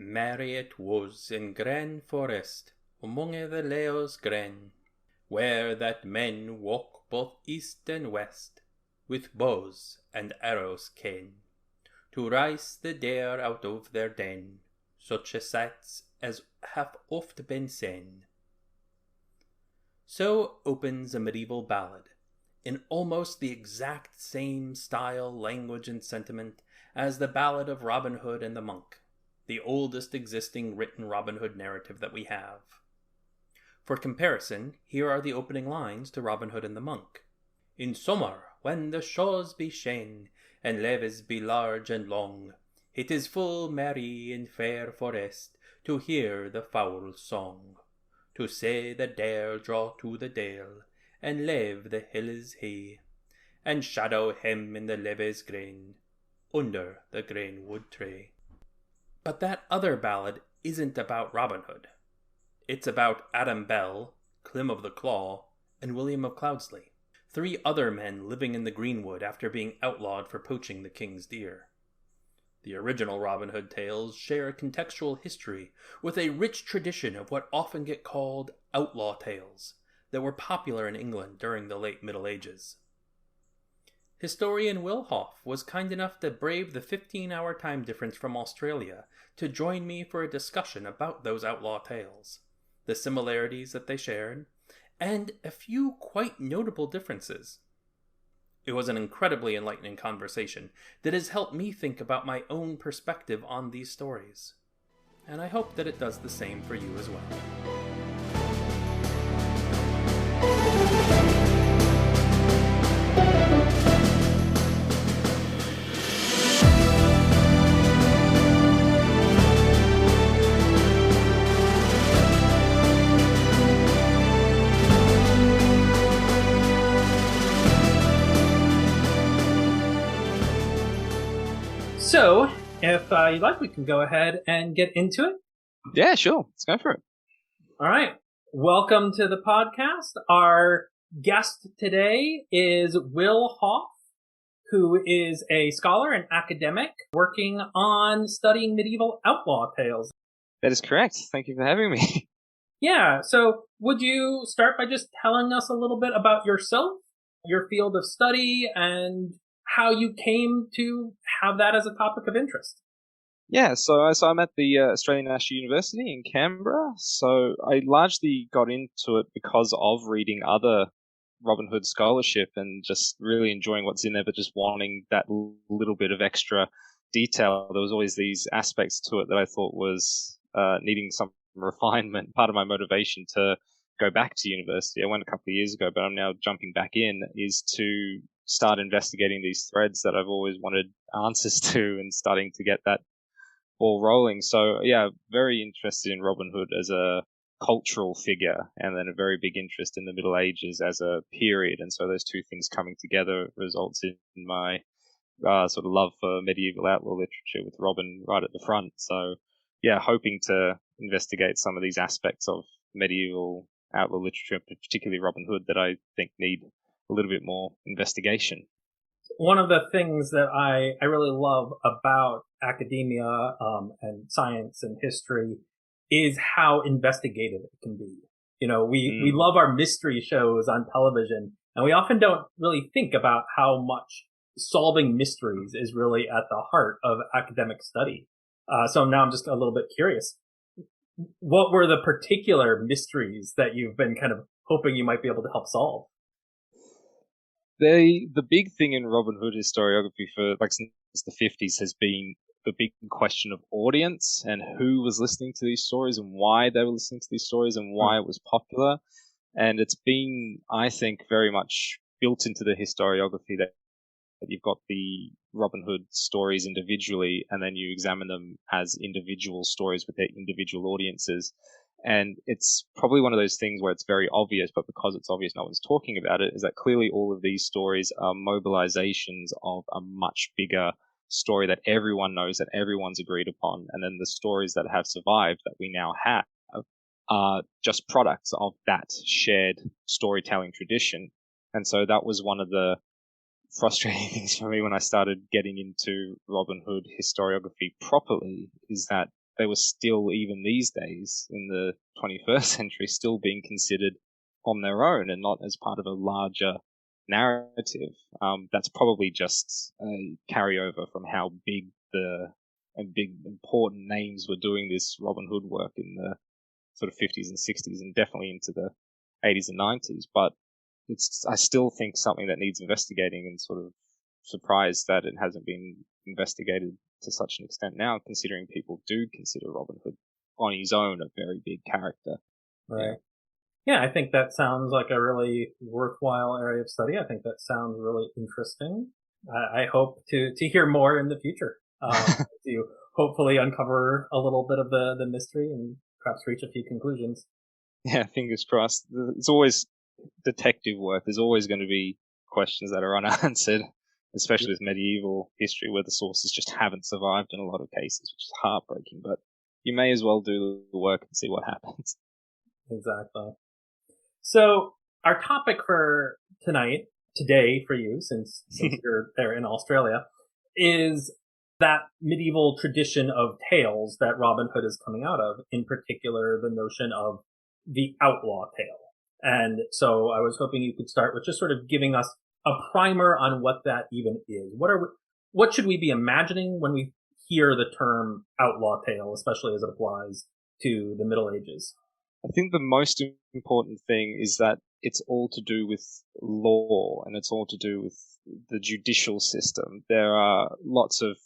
Merry it was in Gren Forest, among the leos gren, where that men walk both east and west, with bows and arrows ken, to rice the deer out of their den, such a sights as have oft been seen. So opens a medieval ballad, in almost the exact same style, language, and sentiment as the ballad of Robin Hood and the Monk, the oldest existing written Robin Hood narrative that we have. For comparison, here are the opening lines to Robin Hood and the Monk. In summer, when the shaws be shene, and leves be large and long, it is full merry in fair forest to hear the fowl song. To see the deer draw to the dale, and leave the hills high, and shadow him in the leves green, under the greenwood tree. But that other ballad isn't about Robin Hood. It's about Adam Bell, Clym of the Claw, and William of Cloudsley, three other men living in the greenwood after being outlawed for poaching the king's deer. The original Robin Hood tales share a contextual history with a rich tradition of what often get called outlaw tales that were popular in England during the late Middle Ages. Historian Will Hoff was kind enough to brave the 15-hour time difference from Australia to join me for a discussion about those outlaw tales, the similarities that they shared, and a few quite notable differences. It was an incredibly enlightening conversation that has helped me think about my own perspective on these stories, and I hope that it does the same for you as well. So, if you'd like, we can go ahead and get into it. Yeah, sure. Let's go for it. All right. Welcome to the podcast. Our guest today is Will Hoff, who is a scholar and academic working on studying medieval outlaw tales. That is correct. Thank you for having me. Yeah. So, would you start by just telling us a little bit about yourself, your field of study, and how you came to have that as a topic of interest? Yeah, so I'm at the Australian National University in Canberra. So I largely got into it because of reading other Robin Hood scholarship and just really enjoying what's in there, but just wanting that little bit of extra detail. There was always these aspects to it that I thought was needing some refinement. Part of my motivation to go back to university, I went a couple of years ago, but I'm now jumping back in, is to start investigating these threads that I've always wanted answers to and starting to get that ball rolling. So yeah, very interested in Robin Hood as a cultural figure, and then a very big interest in the Middle Ages as a period. And so those two things coming together results in my sort of love for medieval outlaw literature, with Robin right at the front. So yeah, hoping to investigate some of these aspects of medieval outlaw literature, particularly Robin Hood, that I think need a little bit more investigation. One of the things that I really love about academia and science and history is how investigative it can be. You know, we love our mystery shows on television, and we often don't really think about how much solving mysteries is really at the heart of academic study. So now I'm just a little bit curious. What were the particular mysteries that you've been kind of hoping you might be able to help solve? The big thing in Robin Hood historiography for since the 50s has been the big question of audience and who was listening to these stories and why they were listening to these stories and why it was popular. And it's been, I think, very much built into the historiography that you've got the Robin Hood stories individually, and then you examine them as individual stories with their individual audiences. And it's probably one of those things where it's very obvious, but because it's obvious no one's talking about it, is that clearly all of these stories are mobilizations of a much bigger story that everyone knows, that everyone's agreed upon. And then the stories that have survived that we now have are just products of that shared storytelling tradition. And so that was one of the frustrating things for me when I started getting into Robin Hood historiography properly, is that they were still, even these days in the 21st century, still being considered on their own and not as part of a larger narrative. That's probably just a carryover from how big important names were doing this Robin Hood work in the sort of 50s and 60s and definitely into the 80s and 90s. But I still think something that needs investigating, and sort of surprised that it hasn't been investigated to such an extent now, considering people do consider Robin Hood on his own a very big character. Right. Yeah, I think that sounds like a really worthwhile area of study. I think that sounds really interesting. I hope to hear more in the future. To hopefully uncover a little bit of the mystery and perhaps reach a few conclusions. Yeah, fingers crossed. It's always detective work. There's always going to be questions that are unanswered, especially with medieval history where the sources just haven't survived in a lot of cases, which is heartbreaking. But you may as well do the work and see what happens. Exactly. So our topic for today for you, since you're there in Australia, is that medieval tradition of tales that Robin Hood is coming out of, in particular the notion of the outlaw tale. And so I was hoping you could start with just sort of giving us a primer on what that even is. What should we be imagining when we hear the term outlaw tale, especially as it applies to the Middle Ages? I think the most important thing is that it's all to do with law, and it's all to do with the judicial system. There are lots of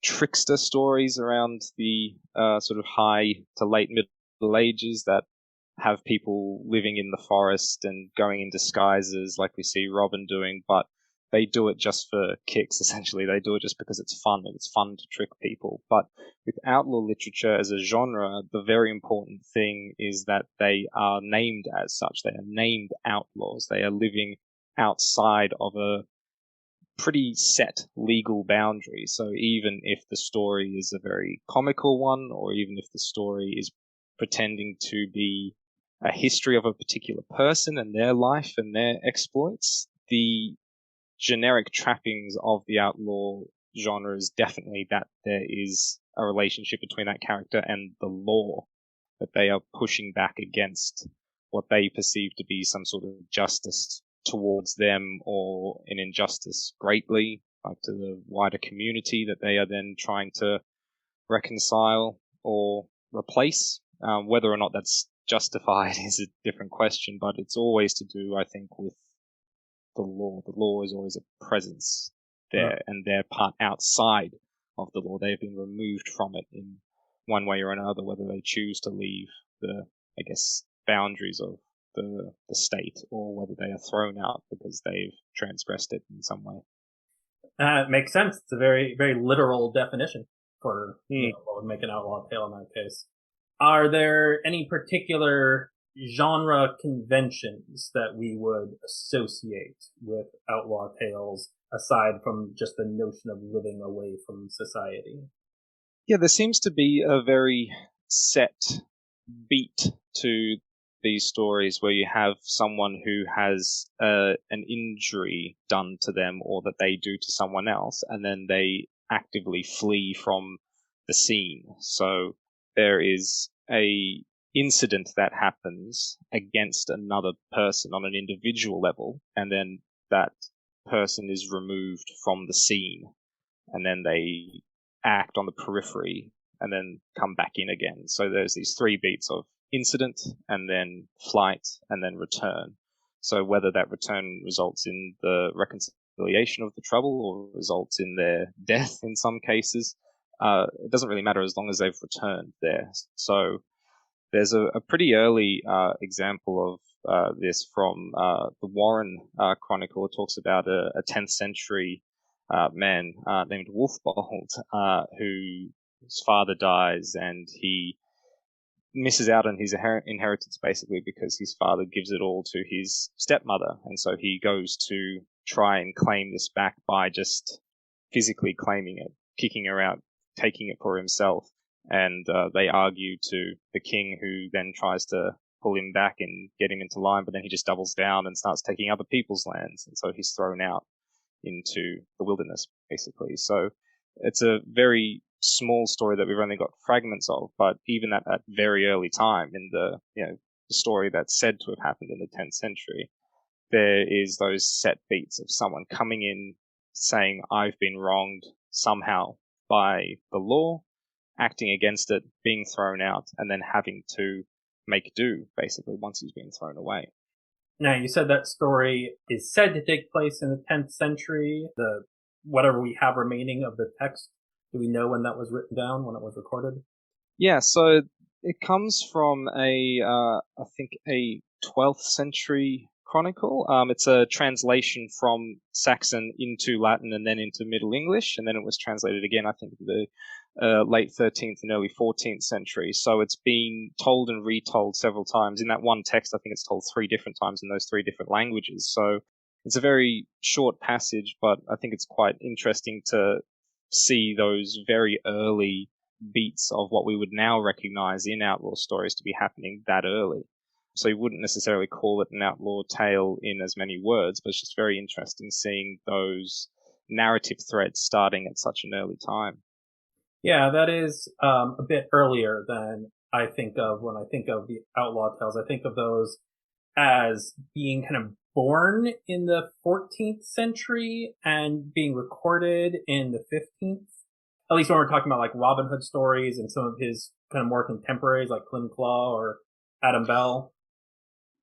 trickster stories around the sort of high to late Middle Ages that have people living in the forest and going in disguises like we see Robin doing, but they do it just for kicks, essentially. They do it just because it's fun, and it's fun to trick people. But with outlaw literature as a genre, the very important thing is that they are named as such. They are named outlaws. They are living outside of a pretty set legal boundary. So even if the story is a very comical one, or even if the story is pretending to be a history of a particular person and their life and their exploits, the generic trappings of the outlaw genre is definitely that there is a relationship between that character and the law, that they are pushing back against what they perceive to be some sort of justice towards them, or an injustice greatly, like to the wider community, that they are then trying to reconcile or replace. Whether or not that's justified is a different question, but it's always to do, I think, with the law. The law is always a presence there, and they're part outside of the law. They have been removed from it in one way or another, whether they choose to leave the, I guess, boundaries of the state, or whether they are thrown out because they've transgressed it in some way. It makes sense. It's a very, very literal definition for what would make an outlaw tale in that case. Are there any particular genre conventions that we would associate with outlaw tales, aside from just the notion of living away from society? Yeah, there seems to be a very set beat to these stories where you have someone who has an injury done to them, or that they do to someone else, and then they actively flee from the scene. So there is a incident that happens against another person on an individual level, and then that person is removed from the scene, and then they act on the periphery and then come back in again. So there's these three beats of incident, and then flight, and then return. So whether that return results in the reconciliation of the trouble or results in their death in some cases, it doesn't really matter as long as they've returned there. So there's a pretty early example of this from the Warren Chronicle. It talks about a 10th century man named Wolfbold, whose father dies, and he misses out on his inheritance basically because his father gives it all to his stepmother, and so he goes to try and claim this back by just physically claiming it, kicking her out, taking it for himself. And they argue to the king, who then tries to pull him back and get him into line, but then he just doubles down and starts taking other people's lands, and so he's thrown out into the wilderness, basically. So It's a very small story that we've only got fragments of, but even at that very early time in the story that's said to have happened in the 10th century, there is those set beats of someone coming in saying, I've been wronged somehow by the law, acting against it, being thrown out, and then having to make do, basically, once he's been thrown away. Now, you said that story is said to take place in the 10th century. Whatever we have remaining of the text, do we know when that was written down, when it was recorded? Yeah, so it comes from I think a 12th century chronicle. It's a translation from Saxon into Latin and then into Middle English, and then it was translated again, I think, the late 13th and early 14th century. So it's been told and retold several times. In that one text, I think it's told 3 different times in those 3 different languages. So it's a very short passage, but I think it's quite interesting to see those very early beats of what we would now recognize in outlaw stories to be happening that early. So you wouldn't necessarily call it an outlaw tale in as many words, but it's just very interesting seeing those narrative threads starting at such an early time. Yeah, that is a bit earlier than I think of when I think of the outlaw tales. I think of those as being kind of born in the 14th century and being recorded in the 15th. At least when we're talking about like Robin Hood stories and some of his kind of more contemporaries like Clem Claw or Adam Bell.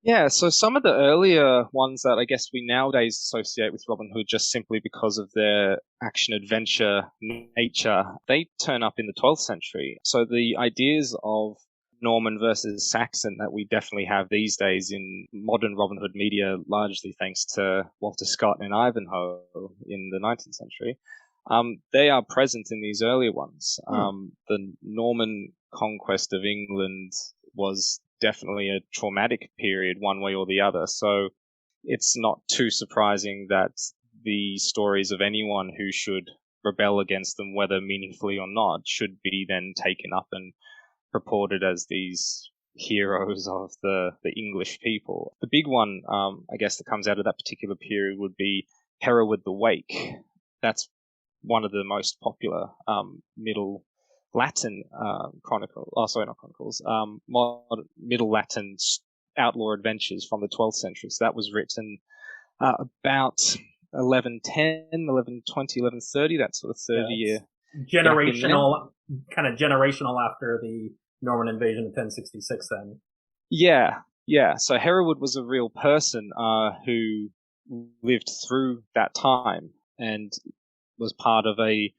Yeah, so some of the earlier ones that I guess we nowadays associate with Robin Hood just simply because of their action-adventure nature, they turn up in the 12th century. So the ideas of Norman versus Saxon that we definitely have these days in modern Robin Hood media, largely thanks to Walter Scott and Ivanhoe in the 19th century, they are present in these earlier ones. The Norman conquest of England was definitely a traumatic period one way or the other. So it's not too surprising that the stories of anyone who should rebel against them, whether meaningfully or not, should be then taken up and purported as these heroes of the English people. The big one, I guess, that comes out of that particular period would be Hereward the Wake. That's one of the most popular Middle Latin Middle Latin outlaw adventures from the 12th century. So that was written about 1110, 1120, 1130, that sort of 30-year. Generational after the Norman invasion of 1066 then. Yeah. So Hereward was a real person who lived through that time and was part of a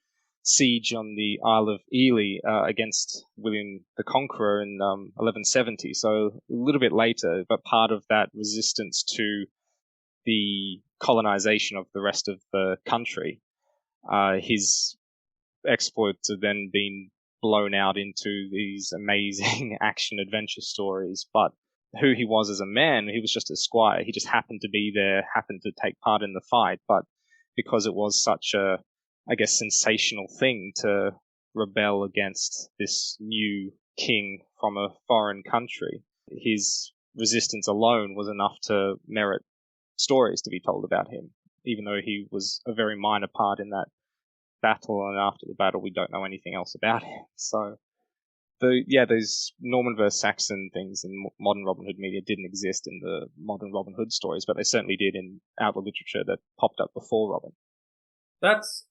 siege on the Isle of Ely against William the Conqueror in 1170. So a little bit later, but part of that resistance to the colonization of the rest of the country. His exploits have then been blown out into these amazing action-adventure stories, but who he was as a man, he was just a squire. He just happened to be there, happened to take part in the fight, but because it was such a, I guess, sensational thing to rebel against this new king from a foreign country, his resistance alone was enough to merit stories to be told about him, even though he was a very minor part in that battle, and after the battle we don't know anything else about him. So those Norman versus Saxon things in modern Robin Hood media didn't exist in the modern Robin Hood stories, but they certainly did in outlaw literature that popped up before Robin. That's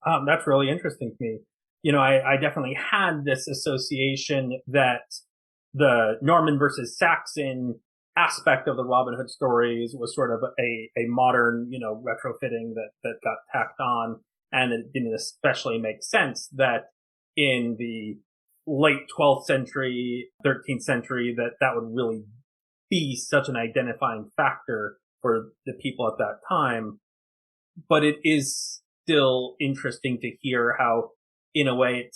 really interesting to me. I definitely had this association that the Norman versus Saxon aspect of the Robin Hood stories was sort of a modern, retrofitting that got tacked on. And it didn't especially make sense that in the late 12th century, 13th century, that would really be such an identifying factor for the people at that time. But it is still interesting to hear how, in a way, it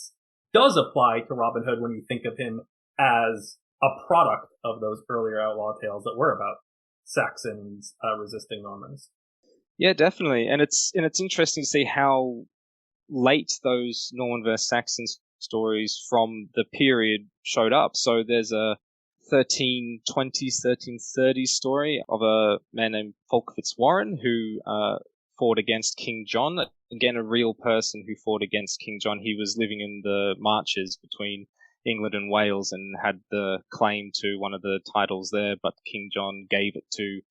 does apply to Robin Hood when you think of him as a product of those earlier outlaw tales that were about Saxons resisting Normans. Yeah, definitely. And it's interesting to see how late those Norman versus Saxon stories from the period showed up. So there's a 1320s, 1330s story of a man named Fulk Fitzwarren who fought against King John. Again, a real person who fought against King John. He was living in the marches between England and Wales and had the claim to one of the titles there, but King John gave it to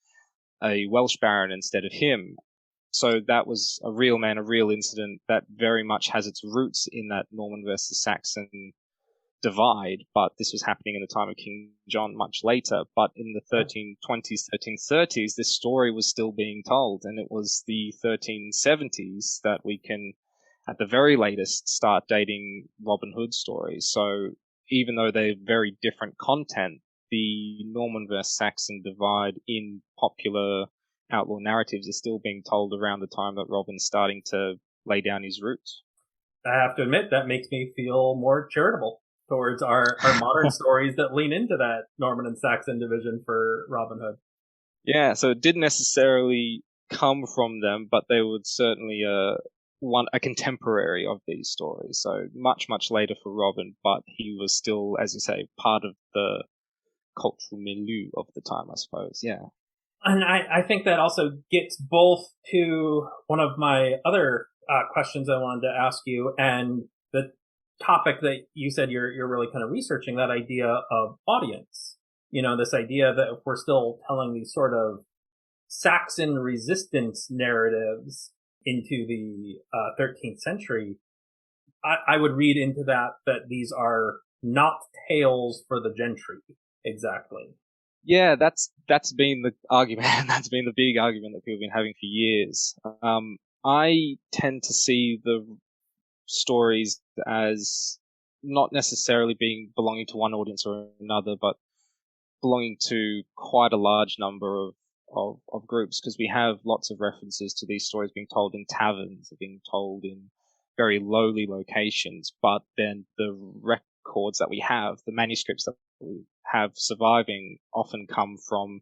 a Welsh baron instead of him. So that was a real man, a real incident that very much has its roots in that Norman versus Saxon divide, but this was happening in the time of King John much later. But in the 1320s, 1330s, this story was still being told, and it was the 1370s that we can, at the very latest, start dating Robin Hood stories. So even though they're very different content, the Norman versus Saxon divide in popular outlaw narratives is still being told around the time that Robin's starting to lay down his roots. I have to admit, that makes me feel more charitable towards our modern stories that lean into that Norman and Saxon division for Robin Hood. Yeah, so it didn't necessarily come from them, but they would certainly a contemporary of these stories. So much, much later for Robin, but he was still, as you say, part of the cultural milieu of the time, I suppose. Yeah. And I think that also gets both to one of my other questions I wanted to ask you, and the topic that you said you're really kind of researching, that idea of audience. You know, this idea that if we're still telling these sort of Saxon resistance narratives into the 13th century, I would read into that these are not tales for the gentry, exactly. Yeah, that's been the argument. That's been the big argument that people have been having for years. I tend to see the stories as not necessarily belonging to one audience or another, but belonging to quite a large number of groups, because we have lots of references to these stories being told in taverns, being told in very lowly locations, but then the records that we have, the manuscripts that we have surviving, often come from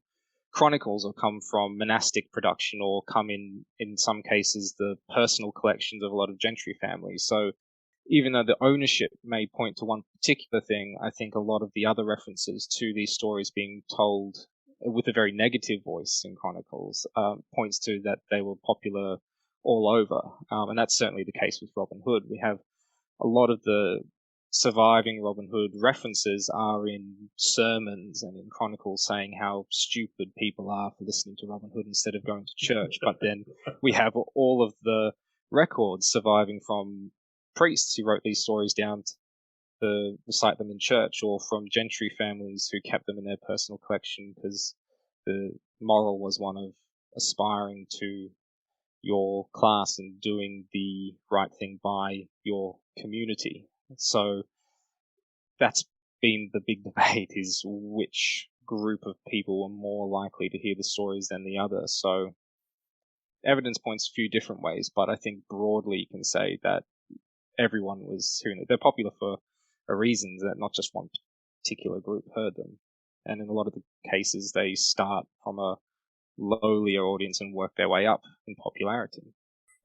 chronicles or come from monastic production or come in some cases, the personal collections of a lot of gentry families. So even though the ownership may point to one particular thing, I think a lot of the other references to these stories being told with a very negative voice in chronicles points to that they were popular all over. And that's certainly the case with Robin Hood. We have a lot of the surviving Robin Hood references are in sermons and in chronicles saying how stupid people are for listening to Robin Hood instead of going to church. But then we have all of the records surviving from priests who wrote these stories down to recite them in church, or from gentry families who kept them in their personal collection because the moral was one of aspiring to your class and doing the right thing by your community. So that's been the big debate, is which group of people were more likely to hear the stories than the other. So evidence points a few different ways, but I think broadly you can say that everyone was hearing it. They're popular for a reason, that not just one particular group heard them. And in a lot of the cases, they start from a lowlier audience and work their way up in popularity.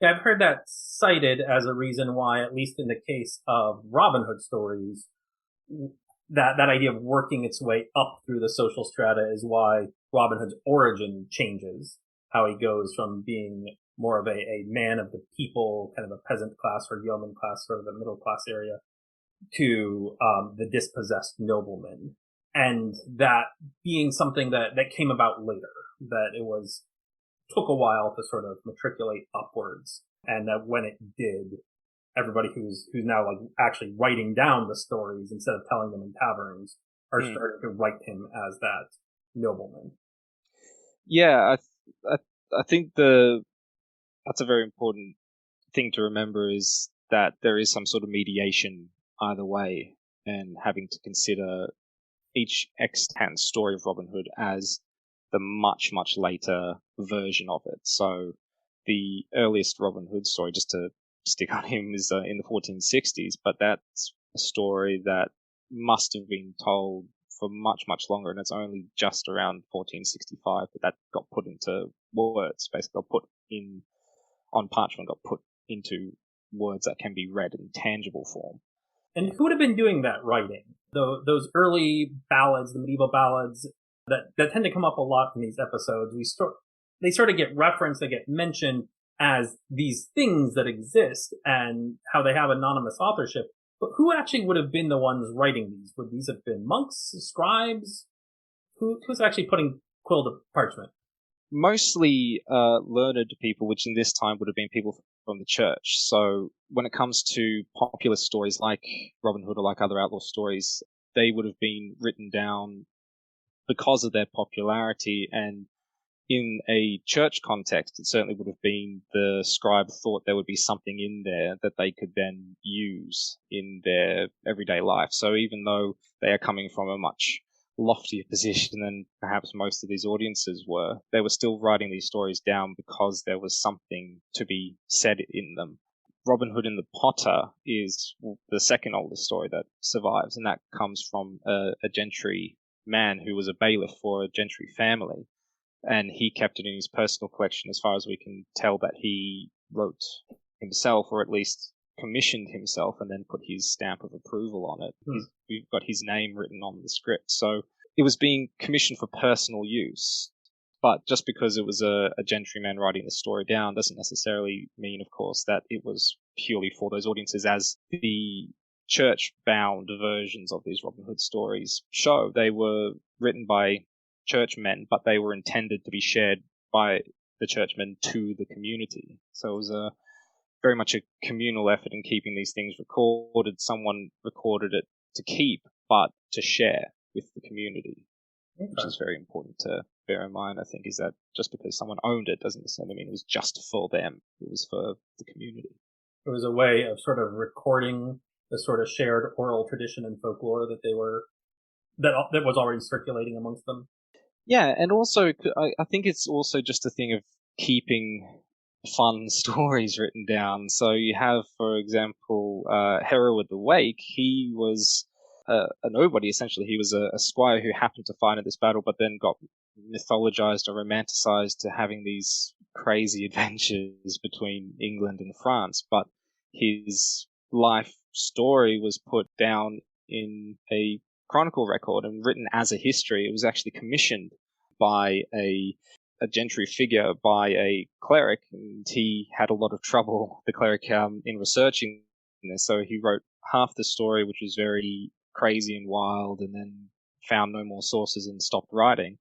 Yeah, I've heard that cited as a reason why, at least in the case of Robin Hood stories, that idea of working its way up through the social strata is why Robin Hood's origin changes, how he goes from being more of a man of the people, kind of a peasant class or yeoman class, sort of a middle class area, to the dispossessed nobleman. And that being something that came about later, that took a while to sort of matriculate upwards, and that when it did, everybody who's now like actually writing down the stories instead of telling them in taverns are starting to write him as that nobleman. Yeah, I think that's a very important thing to remember, is that there is some sort of mediation either way, and having to consider each extant story of Robin Hood as the much, much later version of it. So the earliest Robin Hood story, just to stick on him, is in the 1460s, but that's a story that must have been told for much, much longer, and it's only just around 1465 that got put into words, basically got put in on parchment, got put into words that can be read in tangible form. And who would have been doing that writing? Those early ballads, the medieval ballads, that tend to come up a lot in these episodes, they sort of get referenced, they get mentioned as these things that exist and how they have anonymous authorship. But who actually would have been the ones writing these? Would these have been monks, scribes? Who's actually putting quill to parchment? Mostly learned people, which in this time would have been people from the church. So when it comes to popular stories like Robin Hood or like other outlaw stories, they would have been written down because of their popularity. And in a church context, it certainly would have been the scribe thought there would be something in there that they could then use in their everyday life. So even though they are coming from a much loftier position than perhaps most of these audiences were, they were still writing these stories down because there was something to be said in them. Robin Hood and the Potter is the second oldest story that survives, and that comes from a gentry man who was a bailiff for a gentry family, and he kept it in his personal collection as far as we can tell that he wrote himself, or at least commissioned himself and then put his stamp of approval on it. We've got his name written on the script. So it was being commissioned for personal use. But just because it was a gentryman writing the story down doesn't necessarily mean, of course, that it was purely for those audiences, as the church-bound versions of these Robin Hood stories show. They were written by churchmen, but they were intended to be shared by the churchmen to the community. So it was very much a communal effort in keeping these things recorded. Someone recorded it to keep, but to share with the community, which is very important to bear in mind, I think, is that just because someone owned it doesn't necessarily mean it was just for them. It was for the community. It was a way of sort of recording the sort of shared oral tradition and folklore that was already circulating amongst them. Yeah, and also I think it's also just a thing of keeping fun stories written down. So you have, for example, Hereward the Wake. He was a nobody, essentially. He was a squire who happened to fight in this battle, but then got mythologized or romanticized to having these crazy adventures between England and France. But his life story was put down in a chronicle record and written as a history. It was actually commissioned by a gentry figure, by a cleric, and he had a lot of trouble, the cleric, in researching this. So he wrote half the story, which was very crazy and wild, and then found no more sources and stopped writing.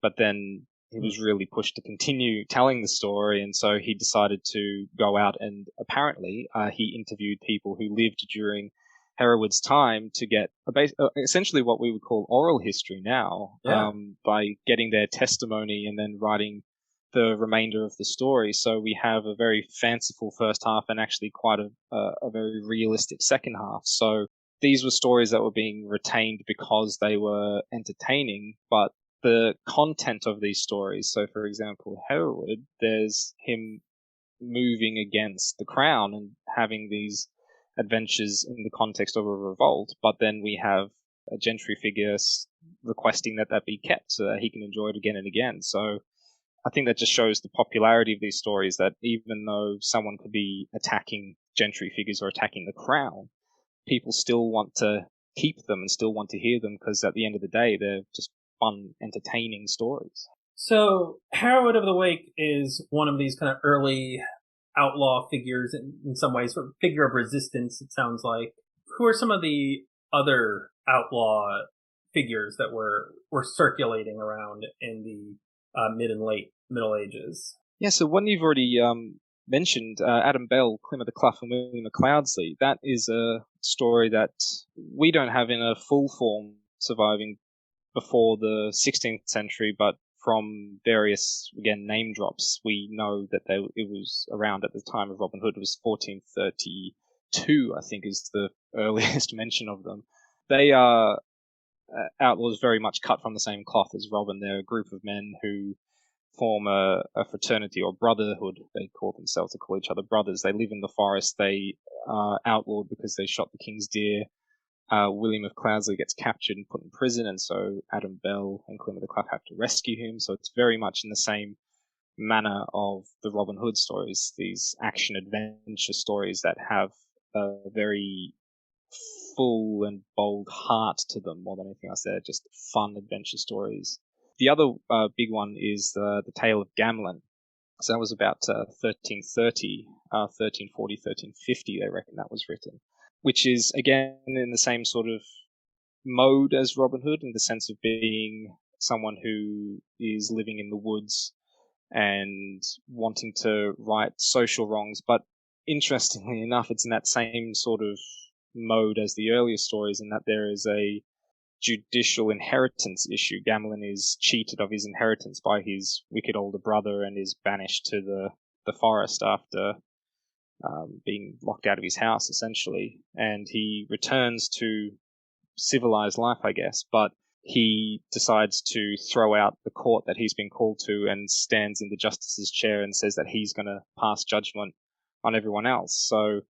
But then he was really pushed to continue telling the story, and so he decided to go out and apparently he interviewed people who lived during Hereward's time to get essentially what we would call oral history now, by getting their testimony and then writing the remainder of the story. So we have a very fanciful first half and actually quite a very realistic second half. So these were stories that were being retained because they were entertaining, but the content of these stories, so for example, Hereward, there's him moving against the crown and having these adventures in the context of a revolt, but then we have a gentry figure requesting that be kept so that he can enjoy it again and again. So I think that just shows the popularity of these stories, that even though someone could be attacking gentry figures or attacking the crown, people still want to keep them and still want to hear them, because at the end of the day, they're just fun, entertaining stories. So Hereward of the Wake is one of these kind of early outlaw figures in some ways, sort of figure of resistance, it sounds like. Who are some of the other outlaw figures that were circulating around in the mid and late Middle Ages? Yeah, so one you've already mentioned, Adam Bell, Clem of the Clough, and William of Cloudsley, that is a story that we don't have in a full form surviving before the 16th century, but from various, again, name drops, we know that it was around at the time of Robin Hood. It was 1432, I think, is the earliest mention of them. They are outlaws very much cut from the same cloth as Robin. They're a group of men who form a fraternity or brotherhood. They call themselves, to call each other brothers. They live in the forest. They are outlawed because they shot the king's deer. William of Cloudsley gets captured and put in prison, and so Adam Bell and Clem of the Clough have to rescue him. So it's very much in the same manner of the Robin Hood stories, these action-adventure stories that have a very full and bold heart to them more than anything else. They're just fun adventure stories. The other big one is the Tale of Gamlin. So that was about 1330, 1340, 1350, they reckon that was written, which is, again, in the same sort of mode as Robin Hood, in the sense of being someone who is living in the woods and wanting to right social wrongs. But interestingly enough, it's in that same sort of mode as the earlier stories, in that there is a judicial inheritance issue. Gamelin is cheated of his inheritance by his wicked older brother and is banished to the forest after being locked out of his house, essentially. And he returns to civilized life, I guess, but he decides to throw out the court that he's been called to and stands in the justice's chair and says that he's going to pass judgment on everyone else. So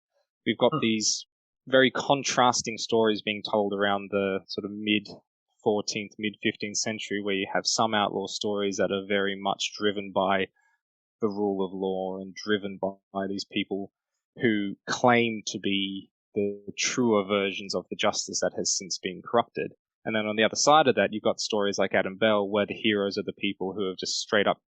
we've got these very contrasting stories being told around the sort of mid-14th, mid-15th century, where you have some outlaw stories that are very much driven by the rule of law and driven by these people who claim to be the truer versions of the justice that has since been corrupted. And then on the other side of that, you've got stories like Adam Bell, where the heroes are the people who have just straight up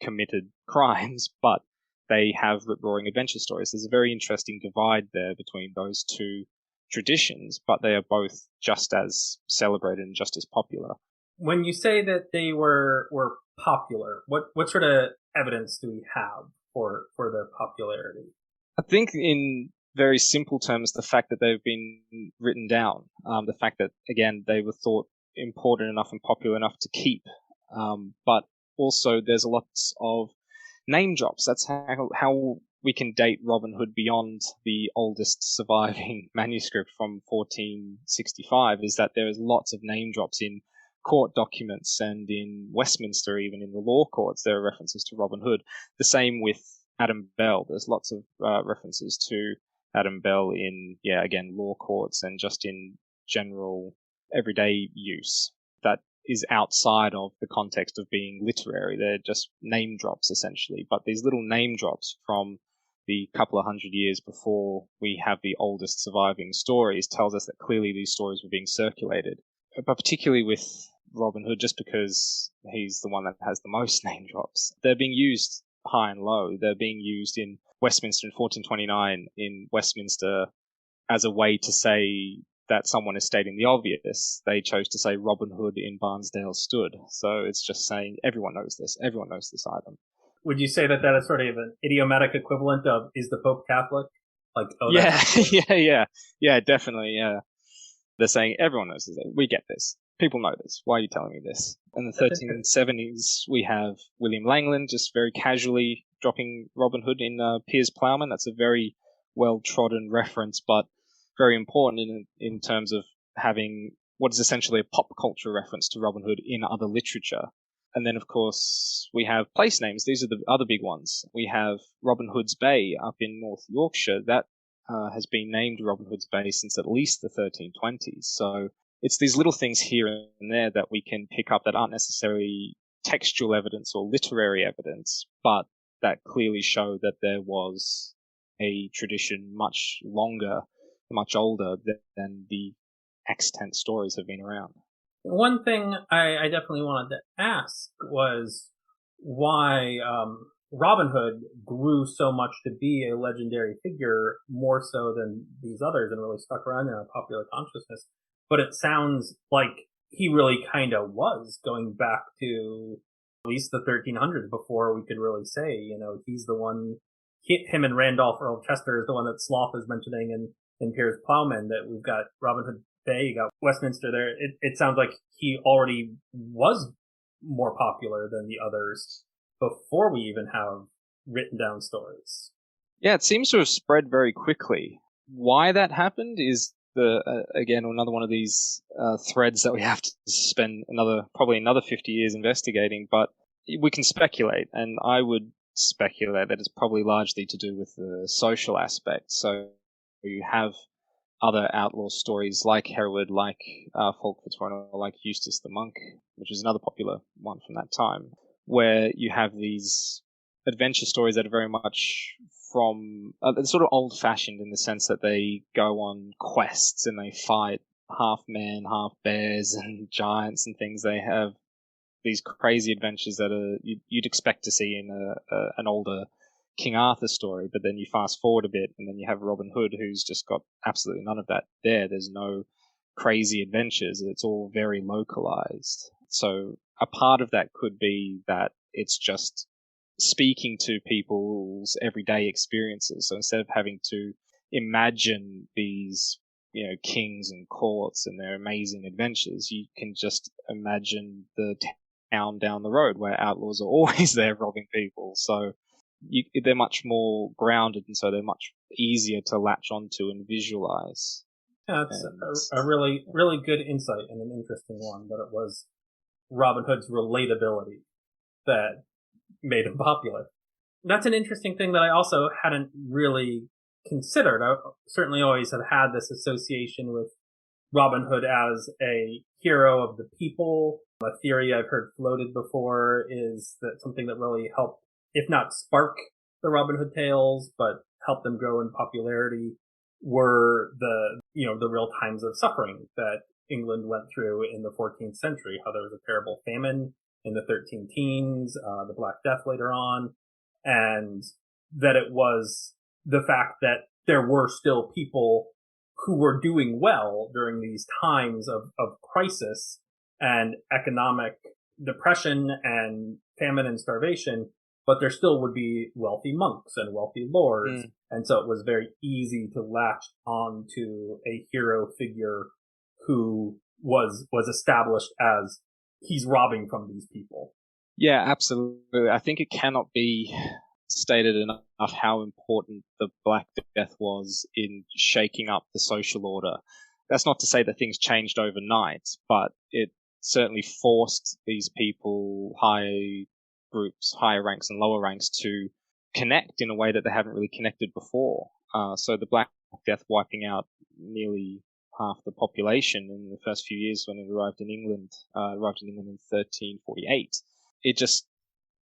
committed crimes, but they have rip-roaring adventure stories. There's a very interesting divide there between those two traditions, but they are both just as celebrated and just as popular. When you say that they were popular, what sort of evidence do we have for their popularity? I think in very simple terms, the fact that they've been written down, the fact that, again, they were thought important enough and popular enough to keep, but also there's lots of name drops. That's how we can date Robin Hood beyond the oldest surviving manuscript from 1465, is that there is lots of name drops in court documents, and in Westminster, even in the law courts, there are references to Robin Hood. The same with Adam Bell. There's lots of references to Adam Bell in, again, law courts and just in general everyday use. That is outside of the context of being literary. They're just name drops, essentially. But these little name drops from the couple of hundred years before we have the oldest surviving stories tells us that clearly these stories were being circulated. But particularly with Robin Hood, just because he's the one that has the most name drops, they're being used high and low. They're being used in Westminster in 1429 in Westminster as a way to say that someone is stating the obvious. They chose to say Robin Hood in Barnesdale stood. So it's just saying everyone knows this. Everyone knows this item. Would you say that is sort of an idiomatic equivalent of, is the Pope Catholic? Like, oh, yeah, yeah, definitely, yeah. They're saying everyone knows this. We get this. People know this. Why are you telling me this? In the 1370s, we have William Langland just very casually dropping Robin Hood in Piers Plowman. That's a very well-trodden reference, but very important in terms of having what is essentially a pop culture reference to Robin Hood in other literature. And then, of course, we have place names. These are the other big ones. We have Robin Hood's Bay up in North Yorkshire. That has been named Robin Hood's Bay since at least the 1320s. So it's these little things here and there that we can pick up that aren't necessarily textual evidence or literary evidence, but that clearly show that there was a tradition much longer, much older than the extant stories have been around. One thing I definitely wanted to ask was why Robin Hood grew so much to be a legendary figure, more so than these others, and really stuck around in our popular consciousness. But it sounds like he really kind of was, going back to at least the 1300s before we could really say, he's the one. Him and Randolph Earl Chester is the one that Sloth is mentioning in Piers Plowman, that we've got Robin Hood Bay, you got Westminster there. It sounds like he already was more popular than the others before we even have written down stories. Yeah, it seems to have spread very quickly. Why that happened is again, another one of these threads that we have to spend probably another 50 years investigating, but we can speculate, and I would speculate that it's probably largely to do with the social aspect. So you have other outlaw stories like Hereward, like Fulk Fitzwarren, like Eustace the Monk, which is another popular one from that time, where you have these adventure stories that are very much from sort of old-fashioned in the sense that they go on quests and they fight half man, half bears and giants and things. They have these crazy adventures that you'd expect to see in an older King Arthur story, but then you fast forward a bit, and then you have Robin Hood, who's just got absolutely none of that there. There's no crazy adventures. It's all very localized. So a part of that could be that it's just speaking to people's everyday experiences. So instead of having to imagine these, kings and courts and their amazing adventures, you can just imagine the town down the road where outlaws are always there robbing people. So they're much more grounded, and so they're much easier to latch onto and visualize. Yeah, that's a really, really good insight and an interesting one, that it was Robin Hood's relatability that made him popular. That's an interesting thing that I also hadn't really considered. I certainly always have had this association with Robin Hood as a hero of the people. A theory I've heard floated before is that something that really helped, if not spark the Robin Hood tales, but helped them grow in popularity, were the real times of suffering that England went through in the 14th century, how there was a terrible famine in the 13 teens, the Black Death later on, and that it was the fact that there were still people who were doing well during these times of crisis and economic depression and famine and starvation, but there still would be wealthy monks and wealthy lords. And so it was very easy to latch on to a hero figure who was established as he's robbing from these people. Yeah, absolutely. I think it cannot be stated enough how important the Black Death was in shaking up the social order. That's not to say that things changed overnight, but it certainly forced these people, high groups, higher ranks and lower ranks, to connect in a way that they haven't really connected before. So the Black Death wiping out nearly half the population in the first few years when it arrived in England in 1348. It just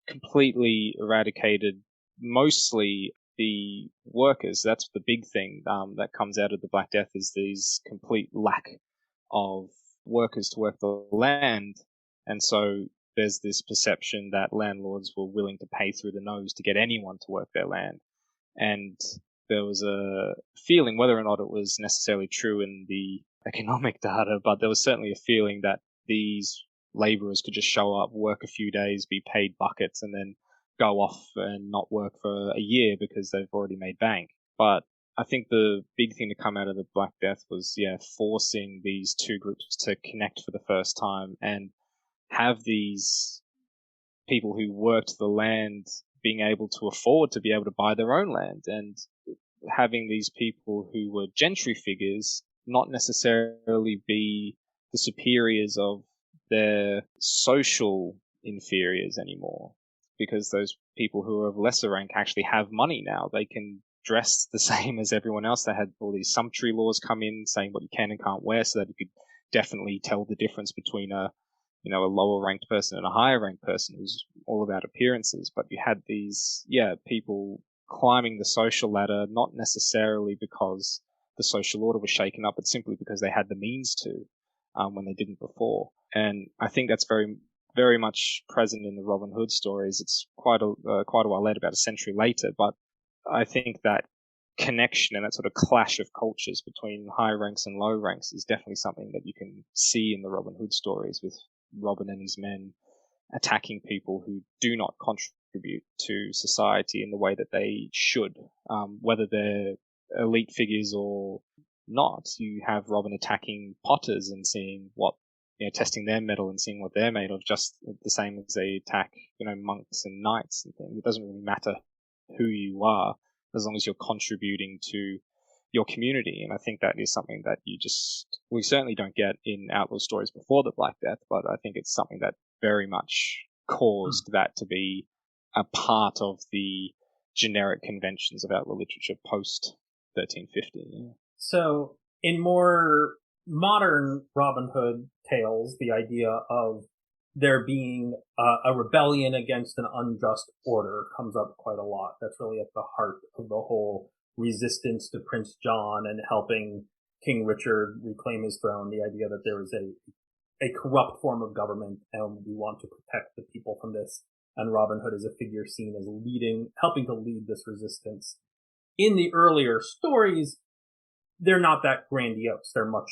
completely eradicated mostly the workers. That's the big thing that comes out of the Black Death, is these complete lack of workers to work the land. And so there's this perception that landlords were willing to pay through the nose to get anyone to work their land. And there was a feeling, whether or not it was necessarily true in the economic data, but there was certainly a feeling that these laborers could just show up, work a few days, be paid buckets, and then go off and not work for a year because they've already made bank. But I think the big thing to come out of the Black Death was, forcing these two groups to connect for the first time and have these people who worked the land being able to afford to be able to buy their own land, and having these people who were gentry figures not necessarily be the superiors of their social inferiors anymore, because those people who are of lesser rank actually have money now. They can dress the same as everyone else. They had all these sumptuary laws come in saying what you can and can't wear, so that you could definitely tell the difference between a lower ranked person and a higher ranked person. It was all about appearances. But you had these, people climbing the social ladder, not necessarily because the social order was shaken up, but simply because they had the means to, when they didn't before. And I think that's very, very much present in the Robin Hood stories. It's quite a while later, about a century later, but I think that connection and that sort of clash of cultures between high ranks and low ranks is definitely something that you can see in the Robin Hood stories, with Robin and his men attacking people who do not contribute to society in the way that they should, whether they're elite figures or not. You have Robin attacking potters and seeing what, testing their metal and seeing what they're made of, just the same as they attack, monks and knights and things. It doesn't really matter who you are, as long as you're contributing to your community. And I think that is something that we certainly don't get in outlaw stories before the Black Death, but I think it's something that very much caused that to be a part of the generic conventions of outlaw literature post 1350. Yeah. So in more modern Robin Hood tales, the idea of there being a rebellion against an unjust order comes up quite a lot. That's really at the heart of the whole resistance to Prince John and helping King Richard reclaim his throne. The idea that there was a corrupt form of government, and we want to protect the people from this. And Robin Hood is a figure seen as helping to lead this resistance. In the earlier stories, they're not that grandiose. They're much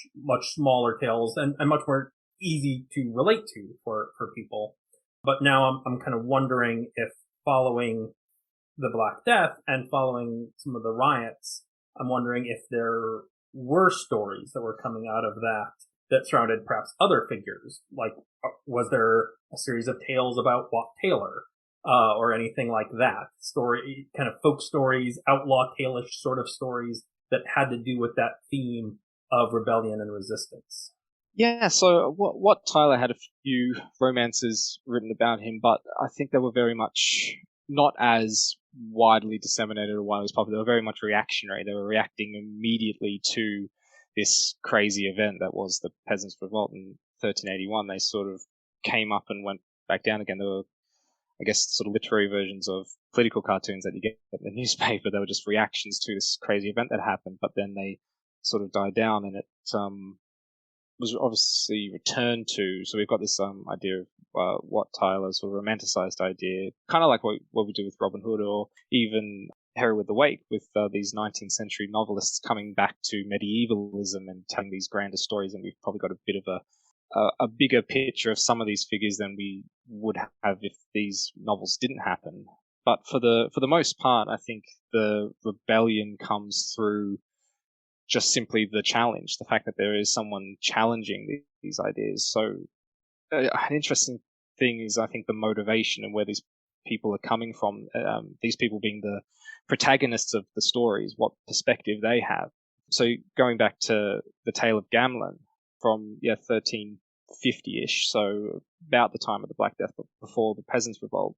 smaller tales and much more easy to relate to for people. But now I'm kind of wondering if, following the Black Death and following some of the riots, I'm wondering if there were stories that were coming out of that surrounded perhaps other figures. Like, was there a series of tales about Wat Taylor, or anything like that? Story, kind of folk stories, outlaw tale-ish sort of stories that had to do with that theme of rebellion and resistance. Yeah, so what Tyler had a few romances written about him, but I think they were very much not as widely disseminated or widely popular. They were very much reactionary. They were reacting immediately to this crazy event that was the Peasants' Revolt in 1381. They sort of came up and went back down again. They were, I guess, sort of literary versions of political cartoons that you get in the newspaper. They were just reactions to this crazy event that happened, but then they sort of died down, and it was obviously returned to. So we've got this idea of Wat Tyler, sort of romanticized idea, kind of like what we do with Robin Hood, or even Hereward the Wake, with these 19th century novelists coming back to medievalism and telling these grander stories. And we've probably got a bit of a bigger picture of some of these figures than we would have if these novels didn't happen. But for the most part, I think the rebellion comes through just simply the challenge, the fact that there is someone challenging these ideas. So an interesting thing is, I think, the motivation and where these people are coming from, these people being the protagonists of the stories, what perspective they have. So going back to the tale of Gamlen from 1350-ish, so about the time of the Black Death, but before the Peasants' Revolt,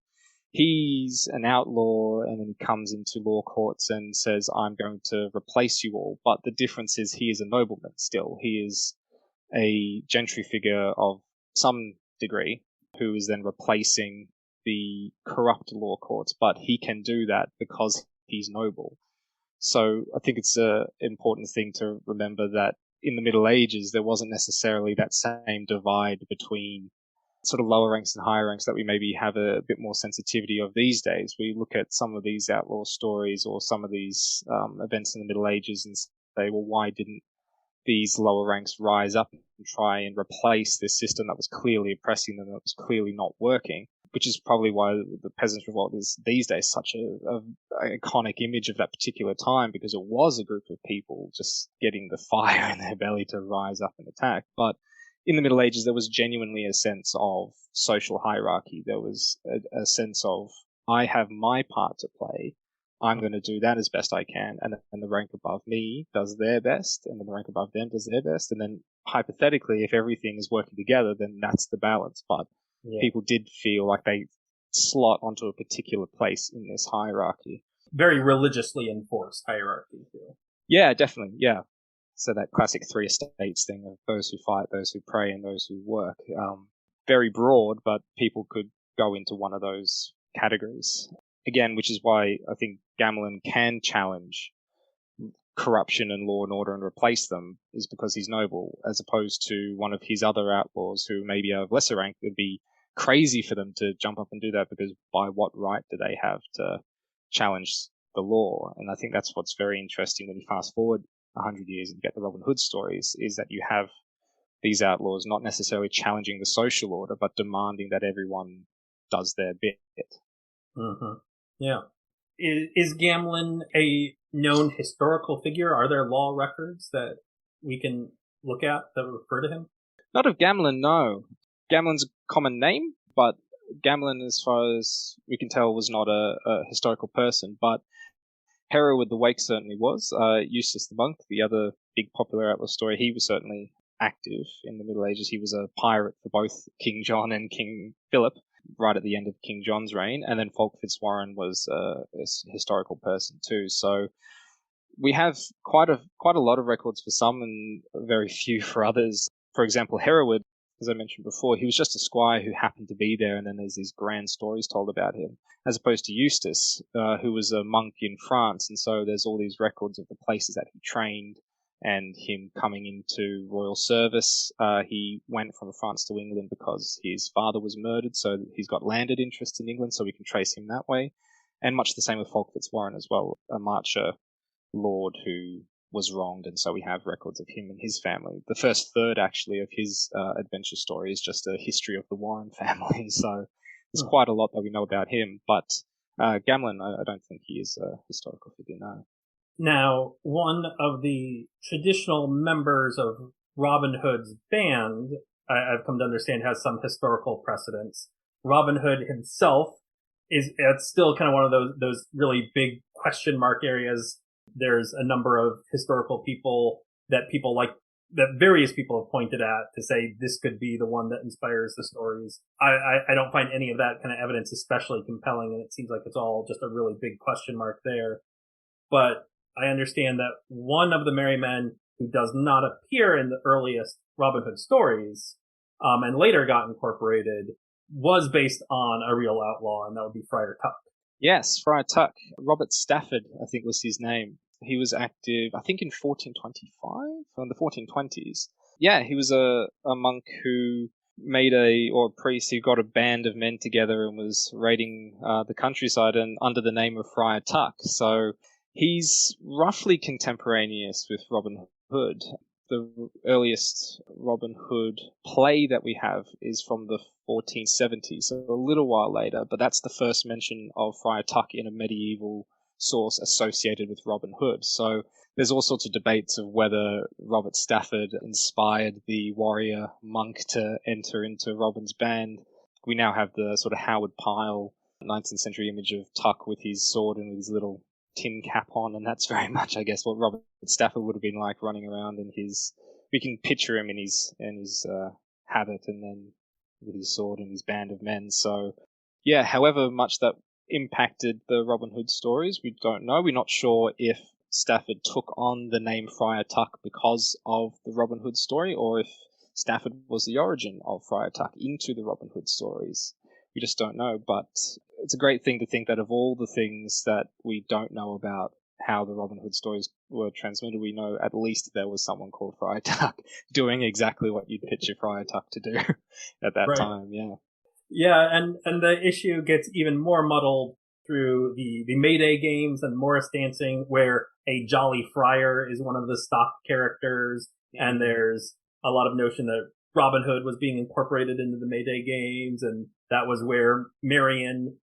he's an outlaw, and then he comes into law courts and says, I'm going to replace you all. But the difference is he is a nobleman still. He is a gentry figure of some degree who is then replacing the corrupt law courts. But he can do that because he's noble. So I think it's an important thing to remember that in the Middle Ages, there wasn't necessarily that same divide between sort of lower ranks and higher ranks that we maybe have a bit more sensitivity of these days. We look at some of these outlaw stories or some of these events in the Middle Ages and say, well, why didn't these lower ranks rise up and try and replace this system that was clearly oppressing them, that was clearly not working? Which is probably why the Peasants' Revolt is these days such a iconic image of that particular time, because it was a group of people just getting the fire in their belly to rise up and attack. But in the Middle Ages, there was genuinely a sense of social hierarchy. There was a sense of, I have my part to play. I'm going to do that as best I can. And then the rank above me does their best. And then the rank above them does their best. And then hypothetically, if everything is working together, then that's the balance. But people did feel like they slot onto a particular place in this hierarchy. Very religiously enforced hierarchy, too. Yeah, definitely. Yeah. So that classic three estates thing of those who fight, those who pray, and those who work. Very broad, but people could go into one of those categories. Again, which is why I think Gamlen can challenge corruption and law and order and replace them, is because he's noble, as opposed to one of his other outlaws who maybe are of lesser rank. It would be crazy for them to jump up and do that, because by what right do they have to challenge the law? And I think that's what's very interesting when you fast forward 100 years and get the Robin Hood stories, is that you have these outlaws not necessarily challenging the social order, but demanding that everyone does their bit. Mm-hmm. Yeah. Is Gamlen a known historical figure? Are there law records that we can look at that refer to him? Not of Gamlen, no. Gamlen's a common name, but Gamlen, as far as we can tell, was not a historical person. But Hereward the Wake certainly was. Eustace the Monk, the other big popular outlaw story, he was certainly active in the Middle Ages. He was a pirate for both King John and King Philip, right at the end of King John's reign. And then Fulk Fitzwarren was a historical person too. So we have quite a lot of records for some and very few for others. For example, Hereward, as I mentioned before, he was just a squire who happened to be there, and then there's these grand stories told about him, as opposed to Eustace, who was a monk in France, and so there's all these records of the places that he trained and him coming into royal service. He went from France to England because his father was murdered, so he's got landed interest in England, so we can trace him that way. And much the same with Fulk Fitzwarren as well, a Marcher lord who was wronged, and so we have records of him and his family. The first third, actually, of his adventure story is just a history of the Warren family, so there's quite a lot that we know about him. But Gamlin, I don't think he is a historical figure, no. Now, one of the traditional members of Robin Hood's band, I've come to understand, has some historical precedence. Robin Hood himself it's still kind of one of those really big question mark areas. There's a number of historical people that various people have pointed at to say this could be the one that inspires the stories. I don't find any of that kind of evidence especially compelling, and it seems like it's all just a really big question mark there. But I understand that one of the merry men who does not appear in the earliest Robin Hood stories, and later got incorporated, was based on a real outlaw, and that would be Friar Tuck. Yes, Friar Tuck. Robert Stafford, I think, was his name. He was active, I think, in 1425, in the 1420s. Yeah, he was a monk who made a priest who got a band of men together and was raiding the countryside and under the name of Friar Tuck. So he's roughly contemporaneous with Robin Hood. The earliest Robin Hood play that we have is from the 1470s, so a little while later, but that's the first mention of Friar Tuck in a medieval source associated with Robin Hood. So there's all sorts of debates of whether Robert Stafford inspired the warrior monk to enter into Robin's band. We now have the sort of Howard Pyle 19th century image of Tuck with his sword and with his little tin cap on, and that's very much, I guess, what Robert Stafford would have been like running around in his. We can picture him in his habit, and then with his sword and his band of men. So, yeah. However much that impacted the Robin Hood stories, we don't know. We're not sure if Stafford took on the name Friar Tuck because of the Robin Hood story, or if Stafford was the origin of Friar Tuck into the Robin Hood stories. We just don't know, but it's a great thing to think that of all the things that we don't know about how the Robin Hood stories were transmitted, we know at least there was someone called Friar Tuck doing exactly what you'd picture Friar Tuck to do at that time, yeah. Yeah, and the issue gets even more muddled through the Mayday games and Morris Dancing, where a jolly friar is one of the stock characters, and there's a lot of notion that Robin Hood was being incorporated into the Mayday games, and that was where Marion,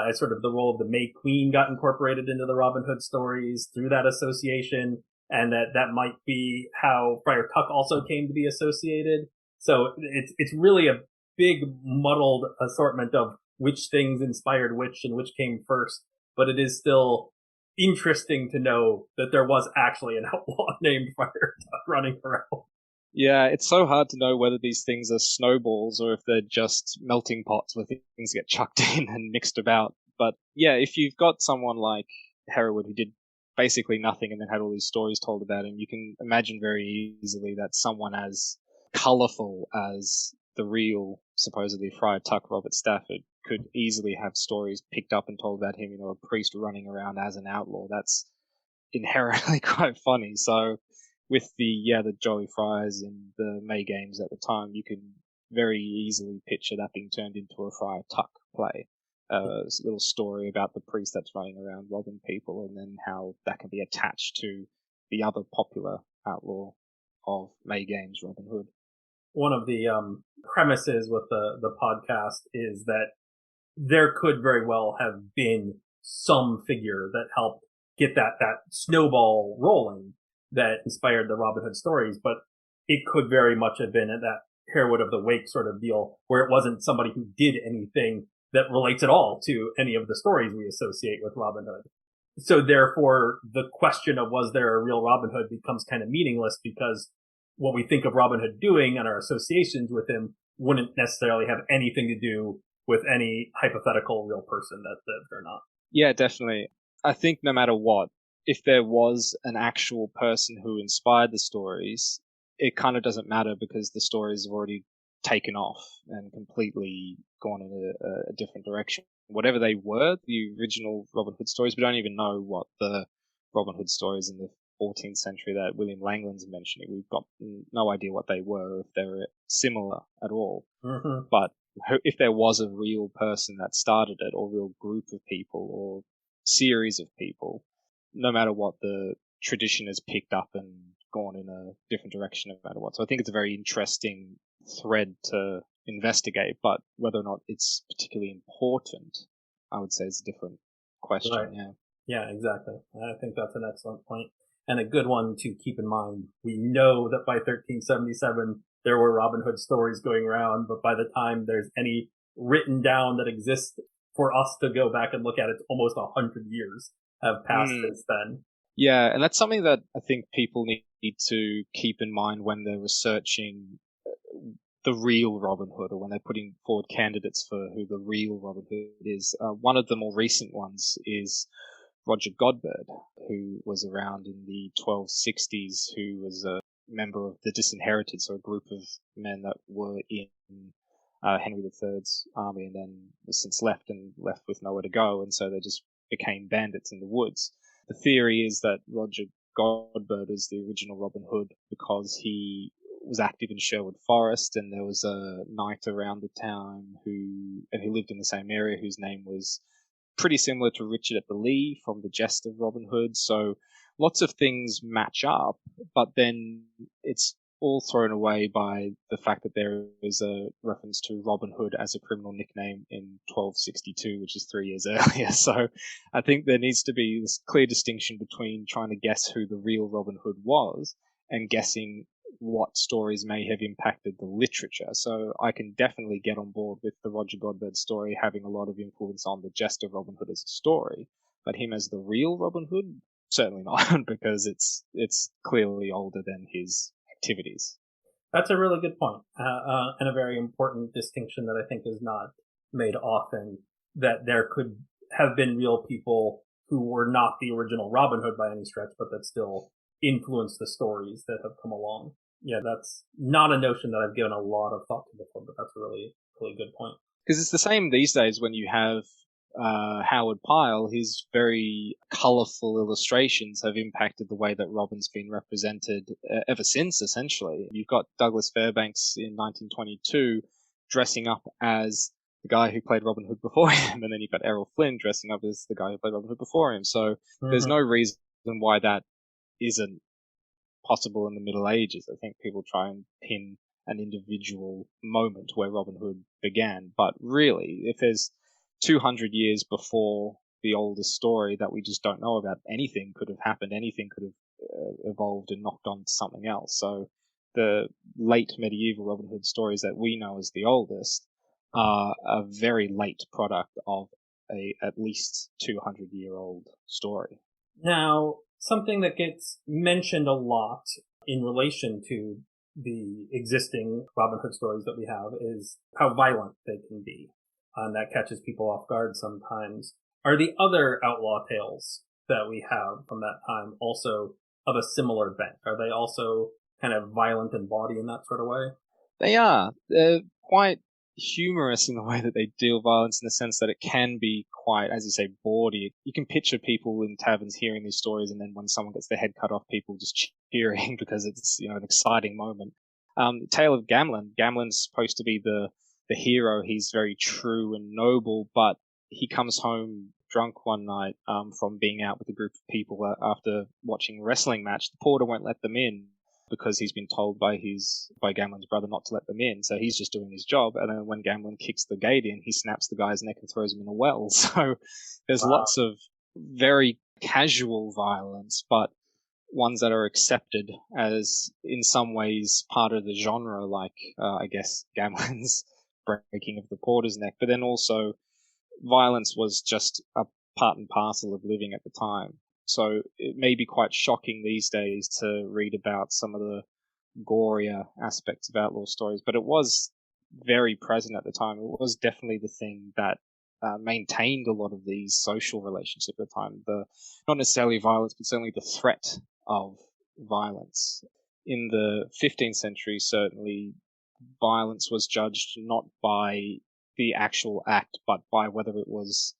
as sort of the role of the May Queen, got incorporated into the Robin Hood stories through that association, and that might be how Friar Tuck also came to be associated. So it's really a big muddled assortment of which things inspired which and which came first, but it is still interesting to know that there was actually an outlaw named Friar Tuck running around. Yeah, it's so hard to know whether these things are snowballs or if they're just melting pots where things get chucked in and mixed about. But yeah, if you've got someone like Hereward who did basically nothing and then had all these stories told about him, you can imagine very easily that someone as colourful as the real, supposedly, Friar Tuck Robert Stafford could easily have stories picked up and told about him, a priest running around as an outlaw. That's inherently quite funny. So with the Jolly Friars in the May games at the time, you can very easily picture that being turned into a Friar Tuck play. A little story about the priest that's running around robbing people, and then how that can be attached to the other popular outlaw of May games, Robin Hood. One of the premises with the podcast is that there could very well have been some figure that helped get that snowball rolling that inspired the Robin Hood stories, but it could very much have been that Hereward of the Wake sort of deal, where it wasn't somebody who did anything that relates at all to any of the stories we associate with Robin Hood. So therefore, the question of was there a real Robin Hood becomes kind of meaningless, because what we think of Robin Hood doing and our associations with him wouldn't necessarily have anything to do with any hypothetical real person that lived or not. Yeah, definitely. I think no matter what, if there was an actual person who inspired the stories, it kind of doesn't matter because the stories have already taken off and completely gone in a different direction. Whatever they were, the original Robin Hood stories, we don't even know what the Robin Hood stories in the 14th century that William Langland's mentioning. We've got no idea what they were, if they were similar at all. Mm-hmm. But if there was a real person that started it, or real group of people, or series of people, no matter what, the tradition has picked up and gone in a different direction no matter what. So I think it's a very interesting thread to investigate, but whether or not it's particularly important, I would say, is a different question. Right. Yeah. Yeah, exactly. I think that's an excellent point and a good one to keep in mind. We know that by 1377 there were Robin Hood stories going around, but by the time there's any written down that exists for us to go back and look at, it's almost 100 years have passed since then. Yeah, and that's something that I think people need to keep in mind when they're researching the real Robin Hood, or when they're putting forward candidates for who the real Robin Hood is. One of the more recent ones is Roger Godbird, who was around in the 1260s, who was a member of the Disinherited, so a group of men that were in Henry III's army and then was since left with nowhere to go, and so they just became bandits in the woods. The theory is that Roger Godbird is the original Robin Hood because he was active in Sherwood Forest, and there was a knight around the town who lived in the same area, whose name was pretty similar to Richard at the Lee from the Jest of Robin Hood. So lots of things match up, but then it's all thrown away by the fact that there is a reference to Robin Hood as a criminal nickname in 1262, which is 3 years earlier. So I think there needs to be this clear distinction between trying to guess who the real Robin Hood was and guessing what stories may have impacted the literature. So I can definitely get on board with the Roger Godbird story having a lot of influence on the Jest of Robin Hood as a story, but him as the real Robin Hood, certainly not, because it's clearly older than his activities. That's a really good point, and a very important distinction that I think is not made often, that there could have been real people who were not the original Robin Hood by any stretch, but that still influence the stories that have come along. Yeah, that's not a notion that I've given a lot of thought to before, but that's a really, really good point. Because it's the same these days when you have Howard Pyle. His very colourful illustrations have impacted the way that Robin's been represented ever since, essentially. You've got Douglas Fairbanks in 1922 dressing up as the guy who played Robin Hood before him, and then you've got Errol Flynn dressing up as the guy who played Robin Hood before him. So there's no reason why that isn't possible in the Middle Ages. I think people try and pin an individual moment where Robin Hood began, but really, if there's 200 years before the oldest story that we just don't know about, anything could have happened, anything could have evolved and knocked on to something else. So the late medieval Robin Hood stories that we know as the oldest are a very late product of a at least 200-year-old story. Now, something that gets mentioned a lot in relation to the existing Robin Hood stories that we have is how violent they can be. And that catches people off guard sometimes. Are the other outlaw tales that we have from that time also of a similar bent? Are they also kind of violent in body in that sort of way? They are. They're quite humorous in the way that they deal violence, in the sense that it can be quite, as you say, bawdy. You can picture people in taverns hearing these stories, and then when someone gets their head cut off, people just cheering because it's, an exciting moment. Tale of Gamlin. Gamlin's supposed to be the hero. He's very true and noble, but he comes home drunk one night from being out with a group of people after watching a wrestling match. The porter won't let them in because he's been told by Gamlin's brother not to let them in, so he's just doing his job. And then when Gamlin kicks the gate in, he snaps the guy's neck and throws him in a well. So there's lots of very casual violence, but ones that are accepted as, in some ways, part of the genre, like, I guess, Gamlin's breaking of the porter's neck. But then also, violence was just a part and parcel of living at the time. So it may be quite shocking these days to read about some of the gorier aspects of outlaw stories, but it was very present at the time. It was definitely the thing that maintained a lot of these social relationships at the time. Not necessarily violence, but certainly the threat of violence. In the 15th century, certainly, violence was judged not by the actual act, but by whether it was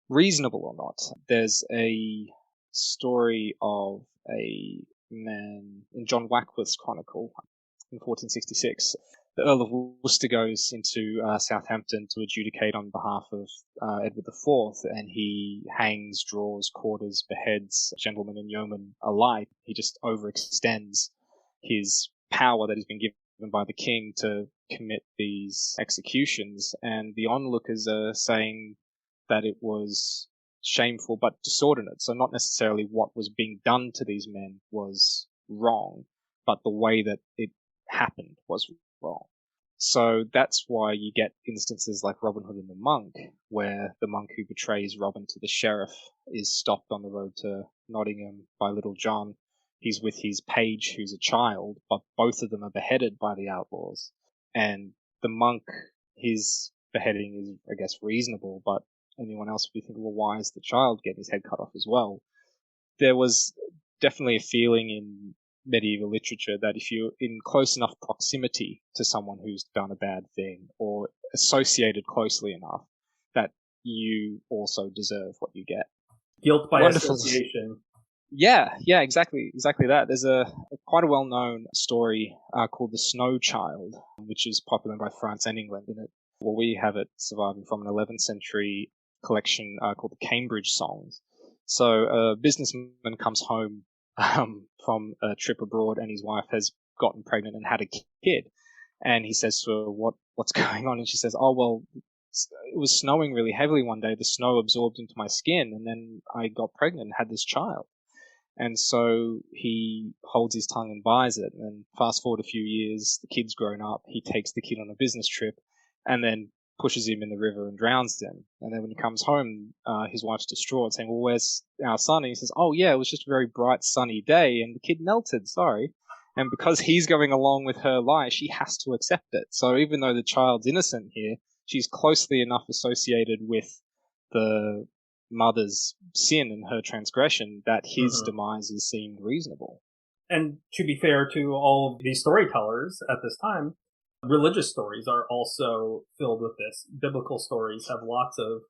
reasonable or not. There's a story of a man in John Wackworth's chronicle in 1466. The Earl of Worcester goes into Southampton to adjudicate on behalf of Edward IV, and he hangs, draws, quarters, beheads gentlemen and yeomen alike. He just overextends his power that has been given by the king to commit these executions, and the onlookers are saying that it was shameful but disordinate. So not necessarily what was being done to these men was wrong, but the way that it happened was wrong. So that's why you get instances like Robin Hood and the Monk, where the monk who betrays Robin to the sheriff is stopped on the road to Nottingham by Little John. He's with his page, who's a child, but both of them are beheaded by the outlaws. And the monk, his beheading is, I guess, reasonable, but anyone else would be thinking, well, why is the child getting his head cut off as well? There was definitely a feeling in medieval literature that if you're in close enough proximity to someone who's done a bad thing or associated closely enough, that you also deserve what you get. Guilt by Wonderful. association. Yeah, exactly that. There's quite a well-known story called The Snow Child, which is popular in both France and England. Well, we have it surviving from an 11th century collection called the Cambridge Songs. So a businessman comes home from a trip abroad, and his wife has gotten pregnant and had a kid. And he says to her, what's going on? And she says, oh, well, it was snowing really heavily one day. The snow absorbed into my skin, and then I got pregnant and had this child. And so he holds his tongue and buys it. And fast forward a few years, the kid's grown up. He takes the kid on a business trip and then pushes him in the river and drowns him. And then when he comes home, his wife's distraught, saying, well, where's our son? And he says, oh, yeah, it was just a very bright, sunny day, and the kid melted, sorry. And because he's going along with her lie, she has to accept it. So even though the child's innocent here, she's closely enough associated with the mother's sin and her transgression that his demise is seemed reasonable. And to be fair to all of these storytellers at this time, religious stories are also filled with this. Biblical stories have lots of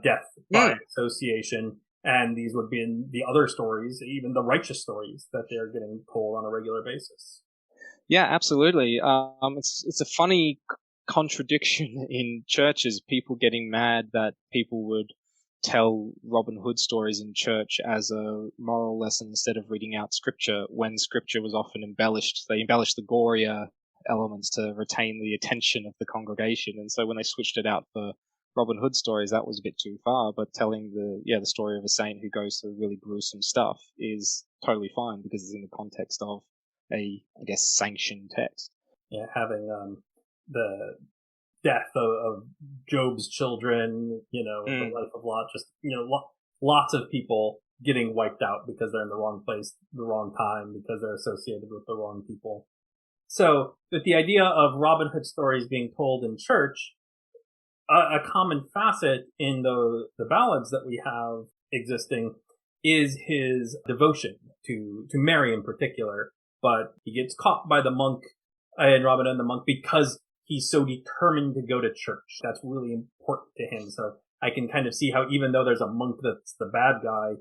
death by association, and these would be in the other stories, even the righteous stories that they're getting told on a regular basis. Yeah, absolutely. It's a funny contradiction in churches, people getting mad that people would tell Robin Hood stories in church as a moral lesson instead of reading out scripture, when scripture was often embellished. They embellished the gorier elements to retain the attention of the congregation. And so when they switched it out for Robin Hood stories, that was a bit too far. But telling the story of a saint who goes through really gruesome stuff is totally fine because it's in the context of a, I guess, sanctioned text. Yeah, having the death of Job's children, the life of Lot, just, lots of people getting wiped out because they're in the wrong place, the wrong time, because they're associated with the wrong people. So with the idea of Robin Hood stories being told in church, a common facet in the ballads that we have existing is his devotion to Mary in particular. But he gets caught by the monk in Robin Hood and the Monk because he's so determined to go to church. That's really important to him. So I can kind of see how, even though there's a monk that's the bad guy,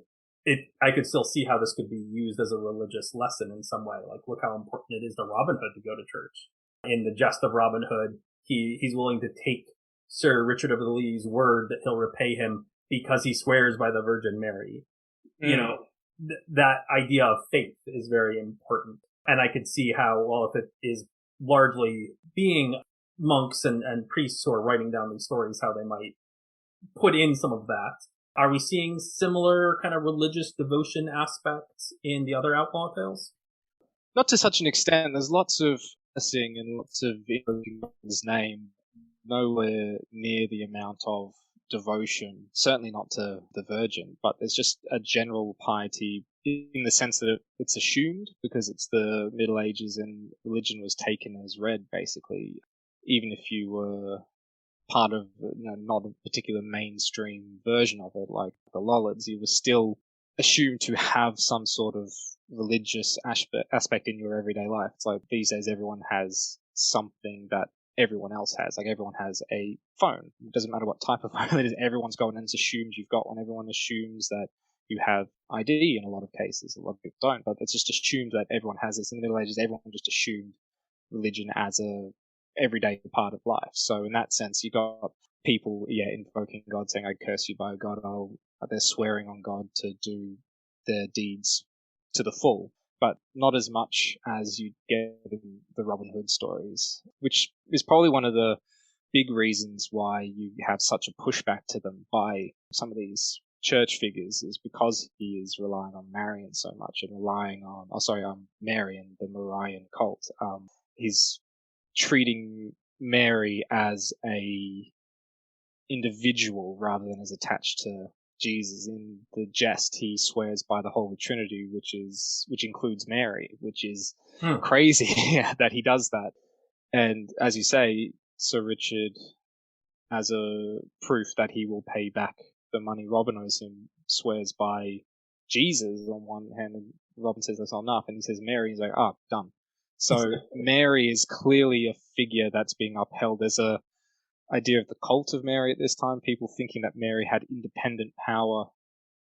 I could still see how this could be used as a religious lesson in some way. Like, look how important it is to Robin Hood to go to church. In the Jest of Robin Hood, he's willing to take Sir Richard of the Lee's word that he'll repay him because he swears by the Virgin Mary. That idea of faith is very important. And I could see how, well, if it is largely being monks and priests who are writing down these stories, how they might put in some of that. Are we seeing similar kind of religious devotion aspects in the other Outlaw Tales? Not to such an extent. There's lots of blessing and lots of invoking his name, nowhere near the amount of devotion, certainly not to the Virgin, but there's just a general piety in the sense that it's assumed because it's the Middle Ages and religion was taken as read, basically. Even if you were part of, not a particular mainstream version of it, like the Lollards, you were still assumed to have some sort of religious aspect in your everyday life. It's like these days everyone has something that everyone else has. Like everyone has a phone. It doesn't matter what type of phone it is. Everyone's got one and it's assumed you've got one. Everyone assumes that you have ID in a lot of cases. A lot of people don't, but it's just assumed that everyone has this. In the Middle Ages, everyone just assumed religion as a everyday part of life. So in that sense, you got people, invoking God, saying, "I curse you by God." They're swearing on God to do their deeds to the full, but not as much as you get in the Robin Hood stories, which is probably one of the big reasons why you have such a pushback to them by some of these church figures, is because he is relying on Marian so much and relying on, Mary and the Marian cult. He's treating Mary as a individual rather than as attached to Jesus. In the jest, he swears by the Holy Trinity, which includes Mary, which is crazy that he does that. And as you say, Sir Richard, as a proof that he will pay back the money Robin owes him, swears by Jesus on one hand, and Robin says that's not enough, and he says Mary, he's like, done. So Mary is clearly a figure that's being upheld. There's a idea of the cult of Mary at this time, people thinking that Mary had independent power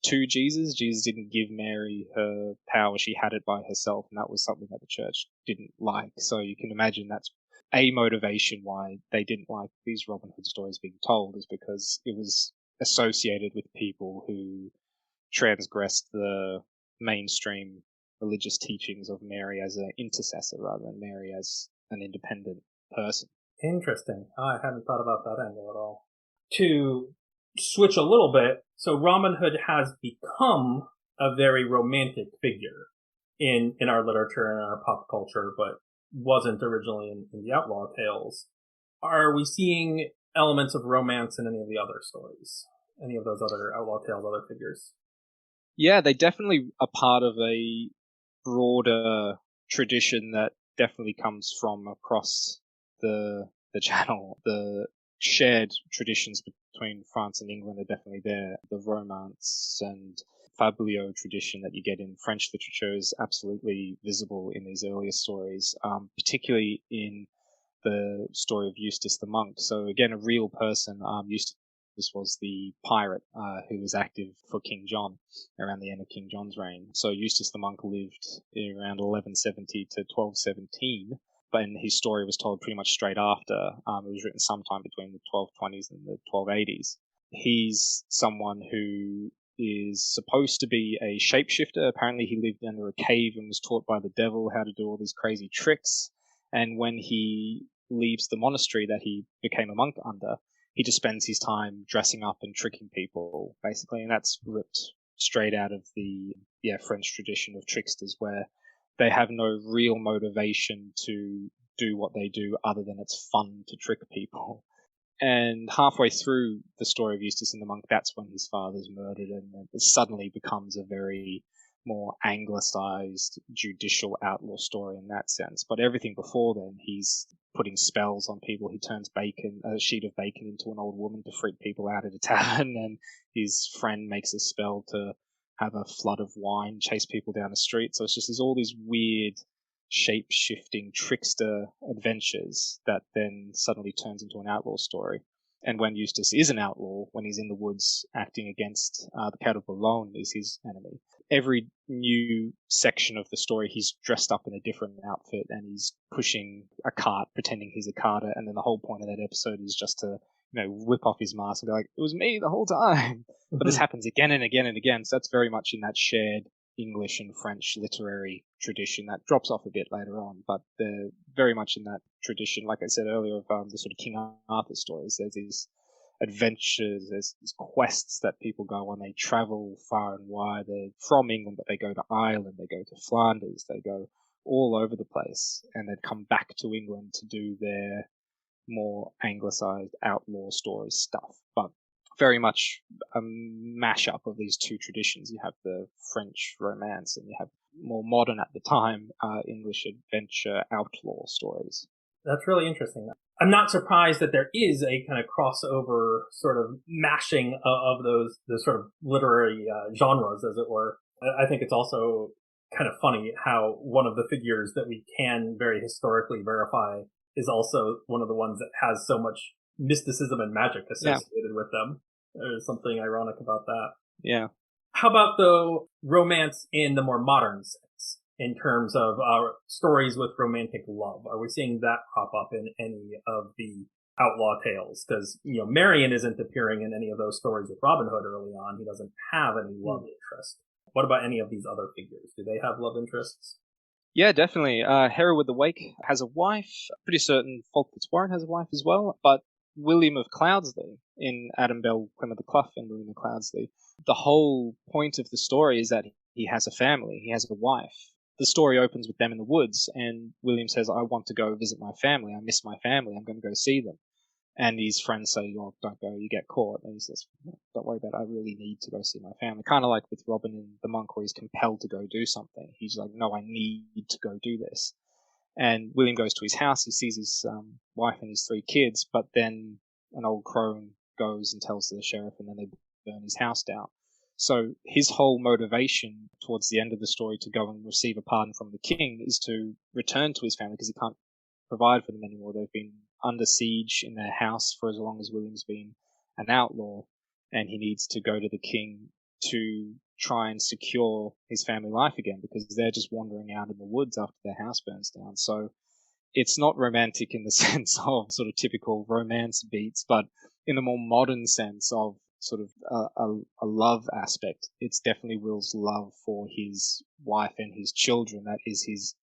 to Jesus. Jesus didn't give Mary her power, she had it by herself, and that was something that the church didn't like. So you can imagine that's a motivation why they didn't like these Robin Hood stories being told, is because it was associated with people who transgressed the mainstream religious teachings of Mary as an intercessor rather than Mary as an independent person. Interesting. I hadn't thought about that angle at all. To switch a little bit, so Robin Hood has become a very romantic figure in our literature and our pop culture, but wasn't originally in the Outlaw Tales. Are we seeing elements of romance in any of the other stories? Any of those other Outlaw Tales, other figures? Yeah, they definitely are part of a broader tradition that definitely comes from across the channel. The shared traditions between France and England are definitely there. The romance and fabliau tradition that you get in French literature is absolutely visible in these earlier stories, particularly in the story of Eustace the monk. So again, a real person. Eustace was the pirate who was active for King John around the end of King John's reign. So Eustace the monk lived around 1170 to 1217, but his story was told pretty much straight after. It was written sometime between the 1220s and the 1280s. He's someone who is supposed to be a shapeshifter. Apparently he lived under a cave and was taught by the devil how to do all these crazy tricks. And when he leaves the monastery that he became a monk under, he just spends his time dressing up and tricking people, basically. And that's ripped straight out of the French tradition of tricksters, where they have no real motivation to do what they do other than it's fun to trick people. And halfway through the story of Eustace and the monk, that's when his father's murdered, and it suddenly becomes a very more anglicized judicial outlaw story in that sense. But everything before then, he's putting spells on people. He turns a sheet of bacon into an old woman to freak people out at a tavern, and his friend makes a spell to have a flood of wine chase people down the street. So it's just all these weird shape-shifting trickster adventures that then suddenly turns into an outlaw story. And when Eustace is an outlaw, when he's in the woods acting against the Count of Boulogne is his enemy, every new section of the story he's dressed up in a different outfit and he's pushing a cart pretending he's a carter, and then the whole point of that episode is just to whip off his mask and be like, it was me the whole time. But this happens again and again and again, so that's very much in that shared English and French literary tradition that drops off a bit later on, but they're very much in that tradition, like I said earlier, of the sort of King Arthur stories. There's these adventures, there's these quests that people go on. They travel far and wide. They're from England, but they go to Ireland, they go to Flanders, they go all over the place, and then come back to England to do their more anglicized outlaw story stuff. But very much a mashup of these two traditions. You have the French romance, and you have more modern at the time English adventure outlaw stories. That's really interesting. I'm not surprised that there is a kind of crossover sort of mashing of those sort of literary genres, as it were. I think it's also kind of funny how one of the figures that we can very historically verify is also one of the ones that has so much mysticism and magic associated with them. There's something ironic about that. Yeah. How about, though, romance in the more modern sense, in terms of stories with romantic love? Are we seeing that crop up in any of the outlaw tales? Because, Marion isn't appearing in any of those stories with Robin Hood early on. He doesn't have any love interest. What about any of these other figures? Do they have love interests? Yeah, definitely. Hereward the Wake has a wife. Pretty certain Falk Fitzwarren has a wife as well. But William of Cloudsley in Adam Bell, Clement the Clough, and William of Cloudsley, the whole point of the story is that he has a family. He has a wife. The story opens with them in the woods, and William says, "I want to go visit my family. I miss my family. I'm going to go see them." And his friends say, "Oh, don't go, you get caught." And he says, "Don't worry about it. I really need to go see my family." Kind of like with Robin in The Monk, where he's compelled to go do something. He's like, "No, I need to go do this." And William goes to his house. He sees his wife and his 3 kids, but then an old crone goes and tells the sheriff, and then they burn his house down. So his whole motivation towards the end of the story to go and receive a pardon from the king is to return to his family because he can't provide for them anymore. They've been under siege in their house for as long as William's been an outlaw, and he needs to go to the king to try and secure his family life again because they're just wandering out in the woods after their house burns down. So it's not romantic in the sense of sort of typical romance beats, but in the more modern sense of sort of a love aspect. It's definitely Will's love for his wife and his children that is his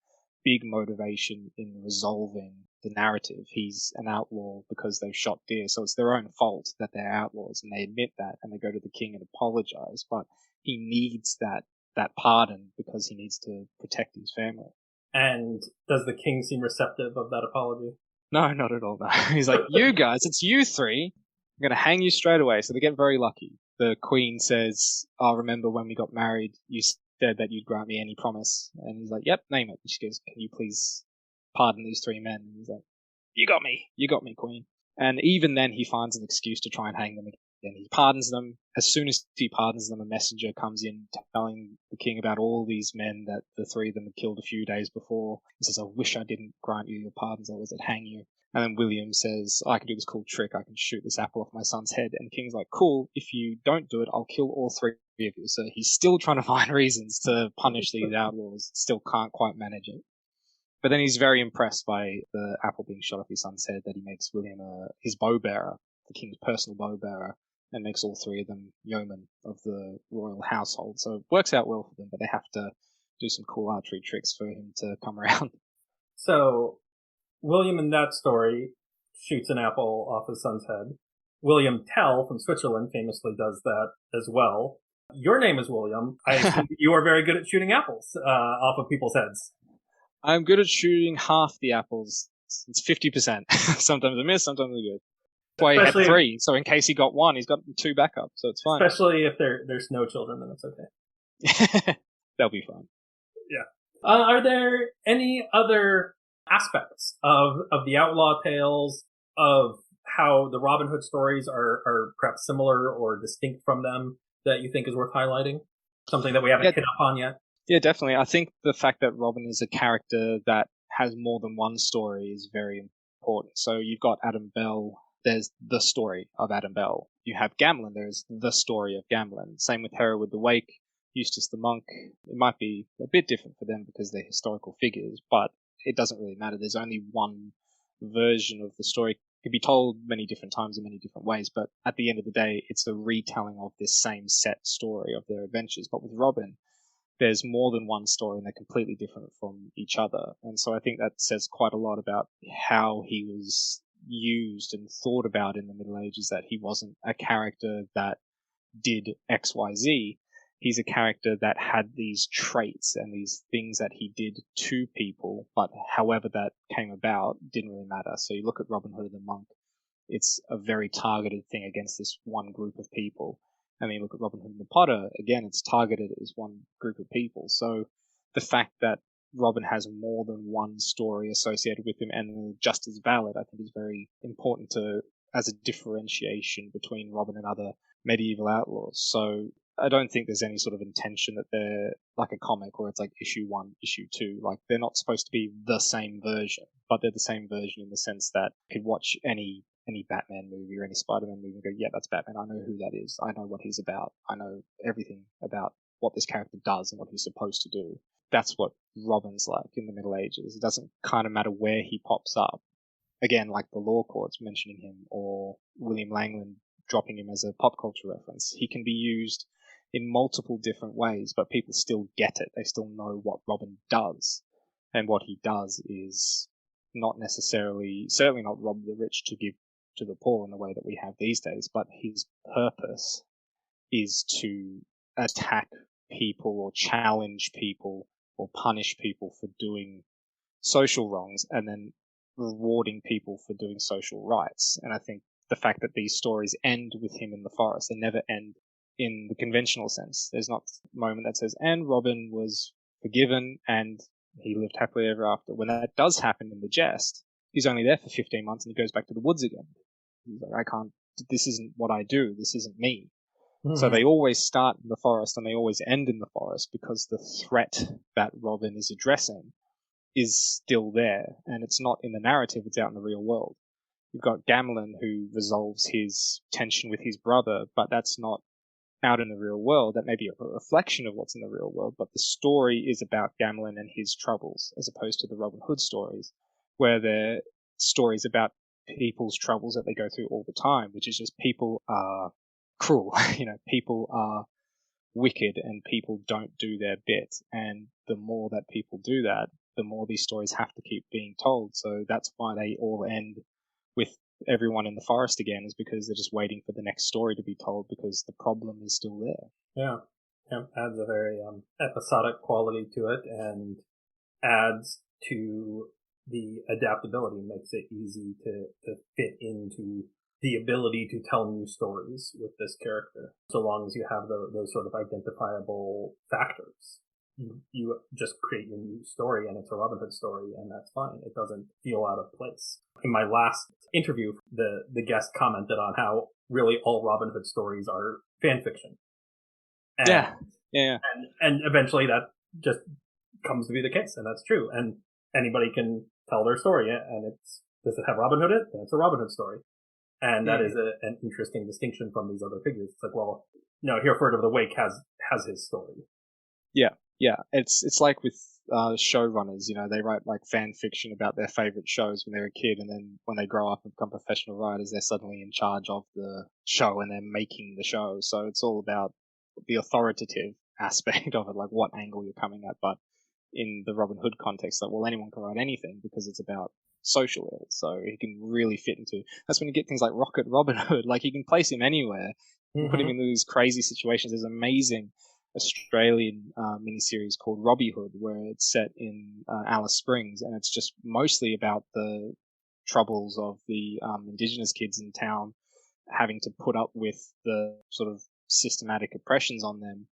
big motivation in resolving the narrative. He's an outlaw because they've shot deer, so it's their own fault that they're outlaws, and they admit that, and they go to the king and apologize, but he needs that pardon because he needs to protect his family. And does the king seem receptive of that apology? No, not at all. No. He's like, "You guys, it's you 3. I'm going to hang you straight away." So they get very lucky. The queen says, "I remember when we got married, you said that you'd grant me any promise." And he's like, "Yep, name it." And she goes, "Can you please pardon these 3 men?" And he's like, "You got me, queen." And even then he finds an excuse to try and hang them again. He pardons them. As soon as he pardons them, a messenger comes in telling the king about all these men that the 3 of them had killed a few days before. He says, "I wish I didn't grant you your pardons, I was at hang you." And then William says, "I can do this cool trick. I can shoot this apple off my son's head." And the king's like, "Cool. If you don't do it, I'll kill all 3 of you." So he's still trying to find reasons to punish these outlaws. Still can't quite manage it. But then he's very impressed by the apple being shot off his son's head that he makes William his bow bearer, the king's personal bow bearer, and makes all 3 of them yeomen of the royal household. So it works out well for them, but they have to do some cool archery tricks for him to come around. So William in that story shoots an apple off his son's head. William Tell from Switzerland famously does that as well. Your name is William. I assume you are very good at shooting apples off of people's heads. I'm good at shooting half the apples. It's 50%. Sometimes I miss, sometimes I good. That's why he had 3. So in case he got 1, he's got 2 backup. So it's fine. Especially if there's no children, then it's okay. They'll be fine. Yeah. Are there any other aspects of the Outlaw Tales, of how the Robin Hood stories are perhaps similar or distinct from them, that you think is worth highlighting? Something that we haven't hit up on yet? Yeah, definitely. I think the fact that Robin is a character that has more than one story is very important. So you've got Adam Bell. There's the story of Adam Bell. You have Gamlin. There's the story of Gamlin. Same with Hereward the Wake, Eustace the Monk. It might be a bit different for them because they're historical figures, but it doesn't really matter. There's only one version of the story. It could be told many different times in many different ways, but at the end of the day, it's a retelling of this same set story of their adventures. But with Robin, there's more than one story and they're completely different from each other. And so I think that says quite a lot about how he was used and thought about in the Middle Ages, that he wasn't a character that did XYZ. He's a character that had these traits and these things that he did to people, but however that came about didn't really matter. So you look at Robin Hood and the Monk, it's a very targeted thing against this one group of people. And then you look at Robin Hood and the Potter, again, it's targeted as one group of people. So the fact that Robin has more than one story associated with him and just as valid, I think is very important as a differentiation between Robin and other medieval outlaws. So I don't think there's any sort of intention that they're like a comic where it's like issue 1, issue 2. Like they're not supposed to be the same version, but they're the same version in the sense that you could watch any any Batman movie or any Spider-Man movie and go, yeah, that's Batman. I know who that is. I know what he's about. I know everything about what this character does and what he's supposed to do. That's what Robin's like in the Middle Ages. It doesn't kind of matter where he pops up. Again, like the law courts mentioning him or William Langland dropping him as a pop culture reference. He can be used in multiple different ways, but people still get it. They still know what Robin does. And what he does is not necessarily, certainly not rob the rich to give to the poor in the way that we have these days, but his purpose is to attack people or challenge people or punish people for doing social wrongs and then rewarding people for doing social rights. And I think the fact that these stories end with him in the forest, they never end in the conventional sense. There's not a moment that says, and Robin was forgiven and he lived happily ever after. When that does happen in the jest, he's only there for 15 months and he goes back to the woods again. He's like, this isn't what I do. This isn't me. Mm-hmm. So they always start in the forest and they always end in the forest because the threat that Robin is addressing is still there. And it's not in the narrative, it's out in the real world. You've got Gamelin who resolves his tension with his brother, but that's not out in the real world. That may be a reflection of what's in the real world, but the story is about Gamelin and his troubles, as opposed to the Robin Hood stories, where they're stories about people's troubles that they go through all the time, which is just people are cruel, people are wicked and people don't do their bit. And the more that people do that, the more these stories have to keep being told. So that's why they all end with everyone in the forest again, is because they're just waiting for the next story to be told because the problem is still there. Yeah. Adds a very episodic quality to it and adds to the adaptability, makes it easy to fit into the ability to tell new stories with this character, so long as you have those sort of identifiable factors. You just create your new story and it's a Robin Hood story and that's fine. It doesn't feel out of place. In my last interview, the guest commented on how really all Robin Hood stories are fan fiction. And, yeah. And eventually that just comes to be the case, and that's true. And anybody can tell their story, and does it have Robin Hood in it? Then it's a Robin Hood story. And that is an interesting distinction from these other figures. It's like, well, Hereford of the Wake has his story. Yeah. It's like with showrunners, they write like fan fiction about their favorite shows when they're a kid, and then when they grow up and become professional writers, they're suddenly in charge of the show and they're making the show. So it's all about the authoritative aspect of it, like what angle you're coming at. But in the Robin Hood context, like, well, anyone can write anything because it's about social ills. So he can really fit into. That's when you get things like Rocket Robin Hood. Like, you can place him anywhere, put him in these crazy situations. There's amazing Australian miniseries called Robbie Hood, where it's set in Alice Springs, and it's just mostly about the troubles of the indigenous kids in town having to put up with the sort of systematic oppressions on them.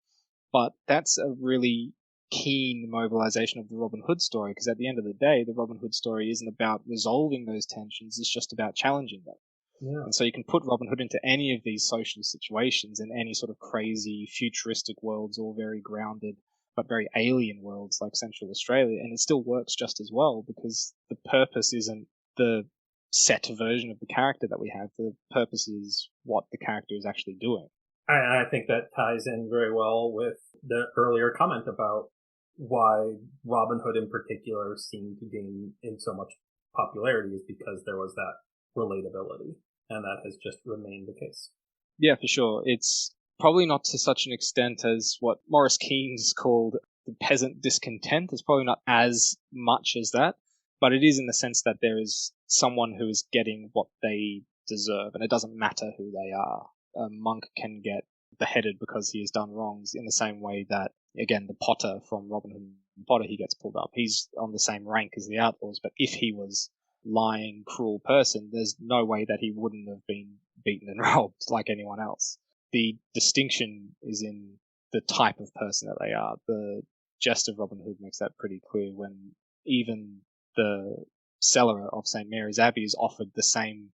But that's a really keen mobilization of the Robin Hood story, because at the end of the day, the Robin Hood story isn't about resolving those tensions, it's just about challenging them. Yeah. And so you can put Robin Hood into any of these social situations in any sort of crazy futuristic worlds, or very grounded but very alien worlds like Central Australia, and it still works just as well, because the purpose isn't the set version of the character that we have. The purpose is what the character is actually doing. I think that ties in very well with the earlier comment about why Robin Hood in particular seemed to gain in so much popularity, is because there was that relatability, and that has just remained the case. Yeah, for sure. It's probably not to such an extent as what Maurice Keynes called the peasant discontent. It's probably not as much as that, but it is in the sense that there is someone who is getting what they deserve, and it doesn't matter who they are. A monk can get beheaded because he has done wrongs, in the same way that, again, the Potter from Robin Hood and Potter, he gets pulled up. He's on the same rank as the Outlaws, but if he was lying, cruel person, there's no way that he wouldn't have been beaten and robbed like anyone else. The distinction is in the type of person that they are. The Jest of Robin Hood makes that pretty clear, when even the cellarer of St. Mary's Abbey is offered the same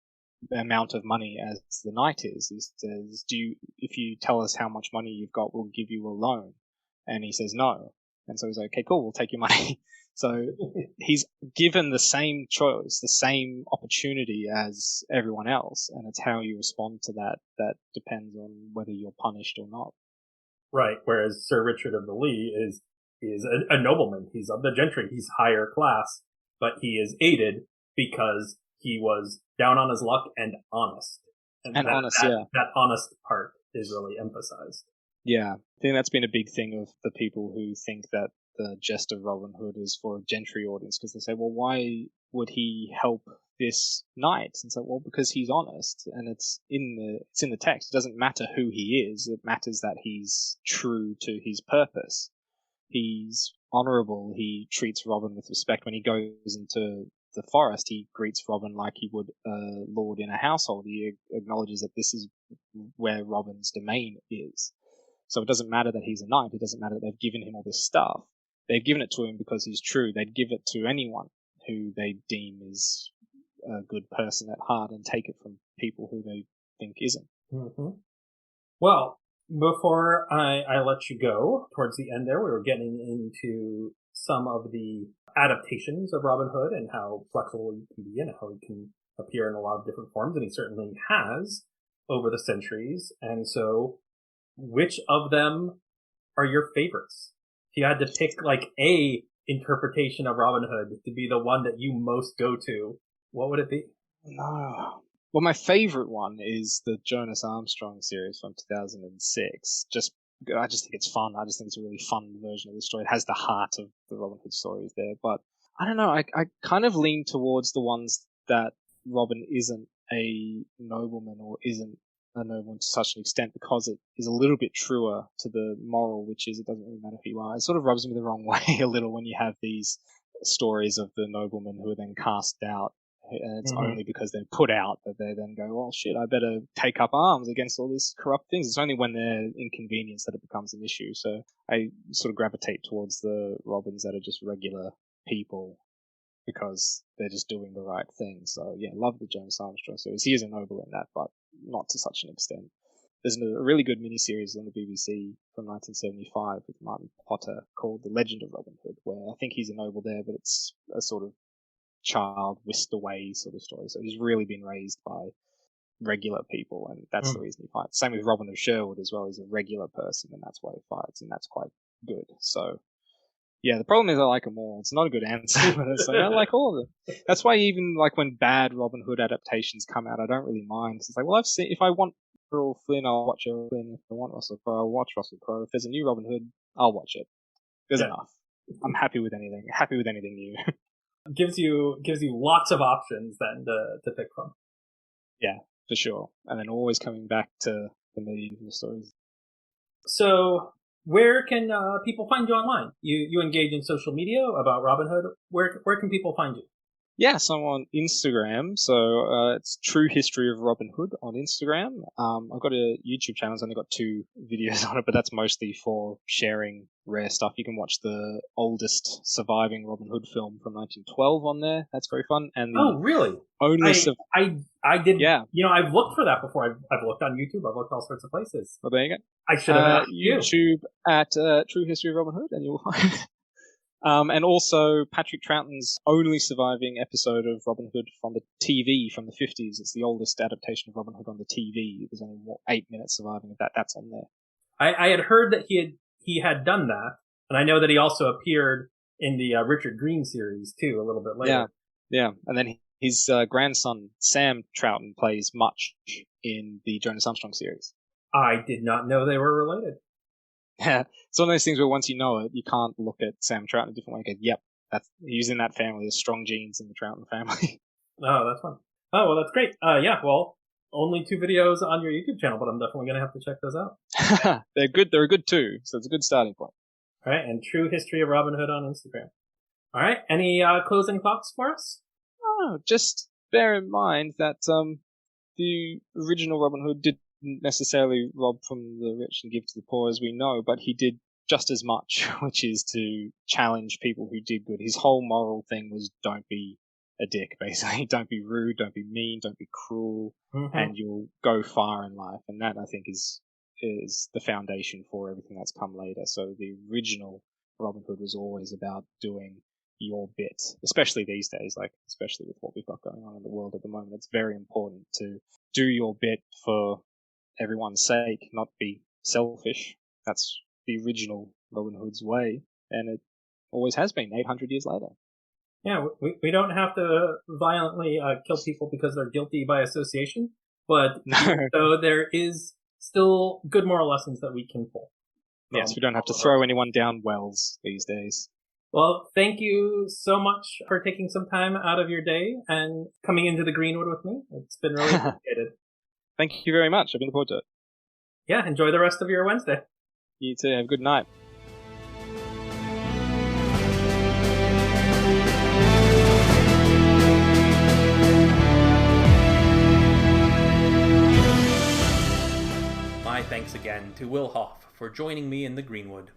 amount of money as the knight is. He says, if you tell us how much money you've got, we'll give you a loan. And he says no. And so he's like, okay, cool, we'll take your money. So he's given the same choice, the same opportunity as everyone else, and it's how you respond to that that depends on whether you're punished or not. Right. Whereas Sir Richard of the Lee is a nobleman. He's of the gentry. He's higher class, but he is aided because he was down on his luck and honest. And honest, yeah. That honest part is really emphasized. Yeah, I think that's been a big thing of the people who think that the Jest of Robin Hood is for a gentry audience, because they say, well, why would he help this knight? And so, well, because he's honest, and it's in the text. It doesn't matter who he is; it matters that he's true to his purpose. He's honourable. He treats Robin with respect. When he goes into the forest, he greets Robin like he would a lord in a household. He acknowledges that this is where Robin's domain is. So it doesn't matter that he's a knight. It doesn't matter that they've given him all this stuff. They've given it to him because he's true. They'd give it to anyone who they deem is a good person at heart and take it from people who they think isn't. Mm-hmm. Well, before I let you go, towards the end there, we were getting into some of the adaptations of Robin Hood and how flexible he can be and how he can appear in a lot of different forms, and he certainly has over the centuries. And so, which of them are your favorites? If you had to pick like a interpretation of Robin Hood to be the one that you most go to, what would it be? No. Well, my favorite one is the Jonas Armstrong series from 2006. I just think it's fun. I just think it's a really fun version of the story. It has the heart of the Robin Hood stories there. But I don't know. I kind of lean towards the ones that Robin isn't a nobleman or isn't a nobleman to such an extent, because it is a little bit truer to the moral, which is it doesn't really matter who you are. It sort of rubs me the wrong way a little when you have these stories of the noblemen who are then cast out, and it's only because they're put out that they then go, oh shit, I better take up arms against all these corrupt things. It's only when they're inconvenienced that it becomes an issue. So I sort of gravitate towards the Robins that are just regular people because they're just doing the right thing. So yeah, love the Jonas Armstrong series. He is a noble in that, but not to such an extent. There's a really good miniseries on the BBC from 1975 with Martin Potter called The Legend of Robin Hood, where I think he's a noble there, but it's a sort of child whisked away sort of story. So he's really been raised by regular people, and that's the reason he fights. Same with Robin of Sherwood as well. He's a regular person, and that's why he fights, and that's quite good. So yeah, the problem is I like them all. It's not a good answer, but it's like, I like all of them. That's why even like when bad Robin Hood adaptations come out, I don't really mind. It's like, well, I've seen, if I want Errol Flynn, I'll watch Errol Flynn. If I want Russell Crowe, I'll watch Russell Crowe. If there's a new Robin Hood, I'll watch it. There's enough. I'm happy with anything. Happy with anything new. Gives you lots of options then to pick from. Yeah, for sure. And then always coming back to the medieval stories. So, where can people find you online? You engage in social media about Robin Hood. Where can people find you? Yes, I'm on Instagram, so it's True History of Robin Hood on Instagram. I've got a YouTube channel. It's only got 2 videos on it, but that's mostly for sharing rare stuff. You can watch the oldest surviving Robin Hood film from 1912 on there. That's very fun. And really? I did. Yeah. You know, I've looked for that before. I've looked on YouTube. I've looked all sorts of places. Well, there you go. I should have asked YouTube at True History of Robin Hood, and you'll find. And also Patrick Troughton's only surviving episode of Robin Hood from the TV from the 50s. It's the oldest adaptation of Robin Hood on the TV. There's only 8 minutes surviving of that. That's on there. I had heard that he had done that, and I know that he also appeared in the Richard Green series too a little bit later. Yeah. And then his grandson Sam Troughton plays Much in the Jonas Armstrong series. I did not know they were related. Yeah, it's one of those things where once you know it, you can't look at Sam Troughton a different way and go, yep, he's in that family. There's strong genes in the Troughton family. Oh, that's fun. Oh, well, that's great. Yeah, well, only 2 videos on your YouTube channel, but I'm definitely going to have to check those out. They're good. They're a good too, so it's a good starting point. All right, and True History of Robin Hood on Instagram. All right, any closing thoughts for us? Oh, just bear in mind that the original Robin Hood didn't necessarily rob from the rich and give to the poor, as we know, but he did just as much, which is to challenge people who did good. His whole moral thing was don't be a dick, basically. Don't be rude, don't be mean, don't be cruel, and you'll go far in life. And that, I think, is the foundation for everything that's come later. So the original Robin Hood was always about doing your bit, especially these days, especially with what we've got going on in the world at the moment. It's very important to do your bit for everyone's sake, not be selfish. That's the original Robin Hood's way, and it always has been 800 years later. Yeah, we don't have to violently kill people because they're guilty by association, but so there is still good moral lessons that we can pull. Yes, we don't have to throw anyone down wells these days. Well, thank you so much for taking some time out of your day and coming into the Greenwood with me. It's been really appreciated. Thank you very much. I've been looking forward to it. Yeah, enjoy the rest of your Wednesday. You too. Have a good night. My thanks again to Will Hoff for joining me in the Greenwood.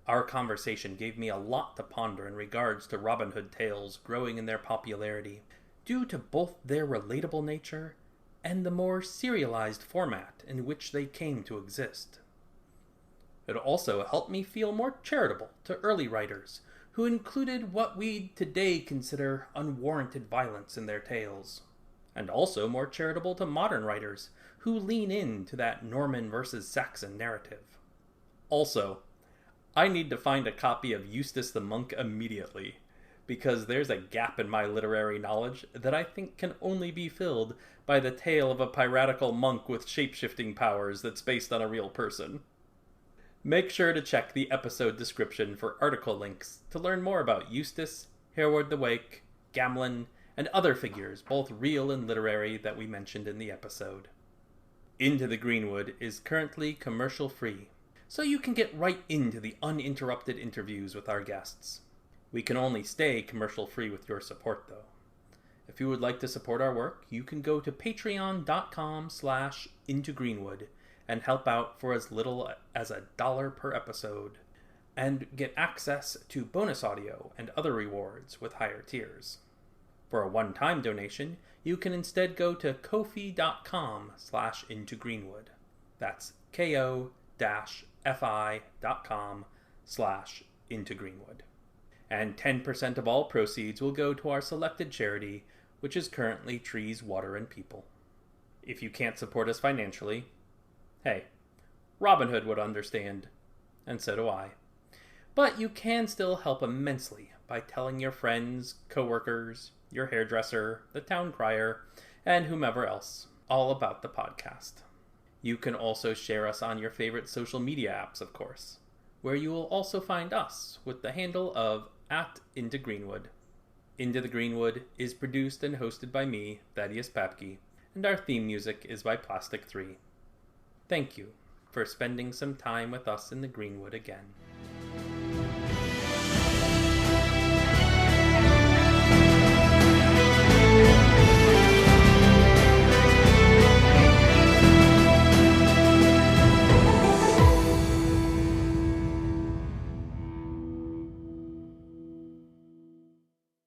Our conversation gave me a lot to ponder in regards to Robin Hood tales growing in their popularity, due to both their relatable nature and the more serialized format in which they came to exist. It also helped me feel more charitable to early writers who included what we today consider unwarranted violence in their tales, and also more charitable to modern writers who lean into that Norman versus Saxon narrative. Also, I need to find a copy of Eustace the Monk immediately, because there's a gap in my literary knowledge that I think can only be filled by the tale of a piratical monk with shape-shifting powers that's based on a real person. Make sure to check the episode description for article links to learn more about Eustace, Hereward the Wake, Gamlin, and other figures, both real and literary, that we mentioned in the episode. Into the Greenwood is currently commercial-free, so you can get right into the uninterrupted interviews with our guests. We can only stay commercial-free with your support, though. If you would like to support our work, you can go to patreon.com/intogreenwood and help out for as little as $1 per episode, and get access to bonus audio and other rewards with higher tiers. For a one-time donation, you can instead go to ko-fi.com/intogreenwood. That's ko-fi.com/intogreenwood. And 10% of all proceeds will go to our selected charity, which is currently Trees, Water, and People. If you can't support us financially, hey, Robin Hood would understand, and so do I. But you can still help immensely by telling your friends, coworkers, your hairdresser, the town crier, and whomever else all about the podcast. You can also share us on your favorite social media apps, of course, where you will also find us with the handle of @IntoGreenwood. Into the Greenwood is produced and hosted by me, Thaddeus Papke, and our theme music is by Plastic 3. Thank you for spending some time with us in the Greenwood again.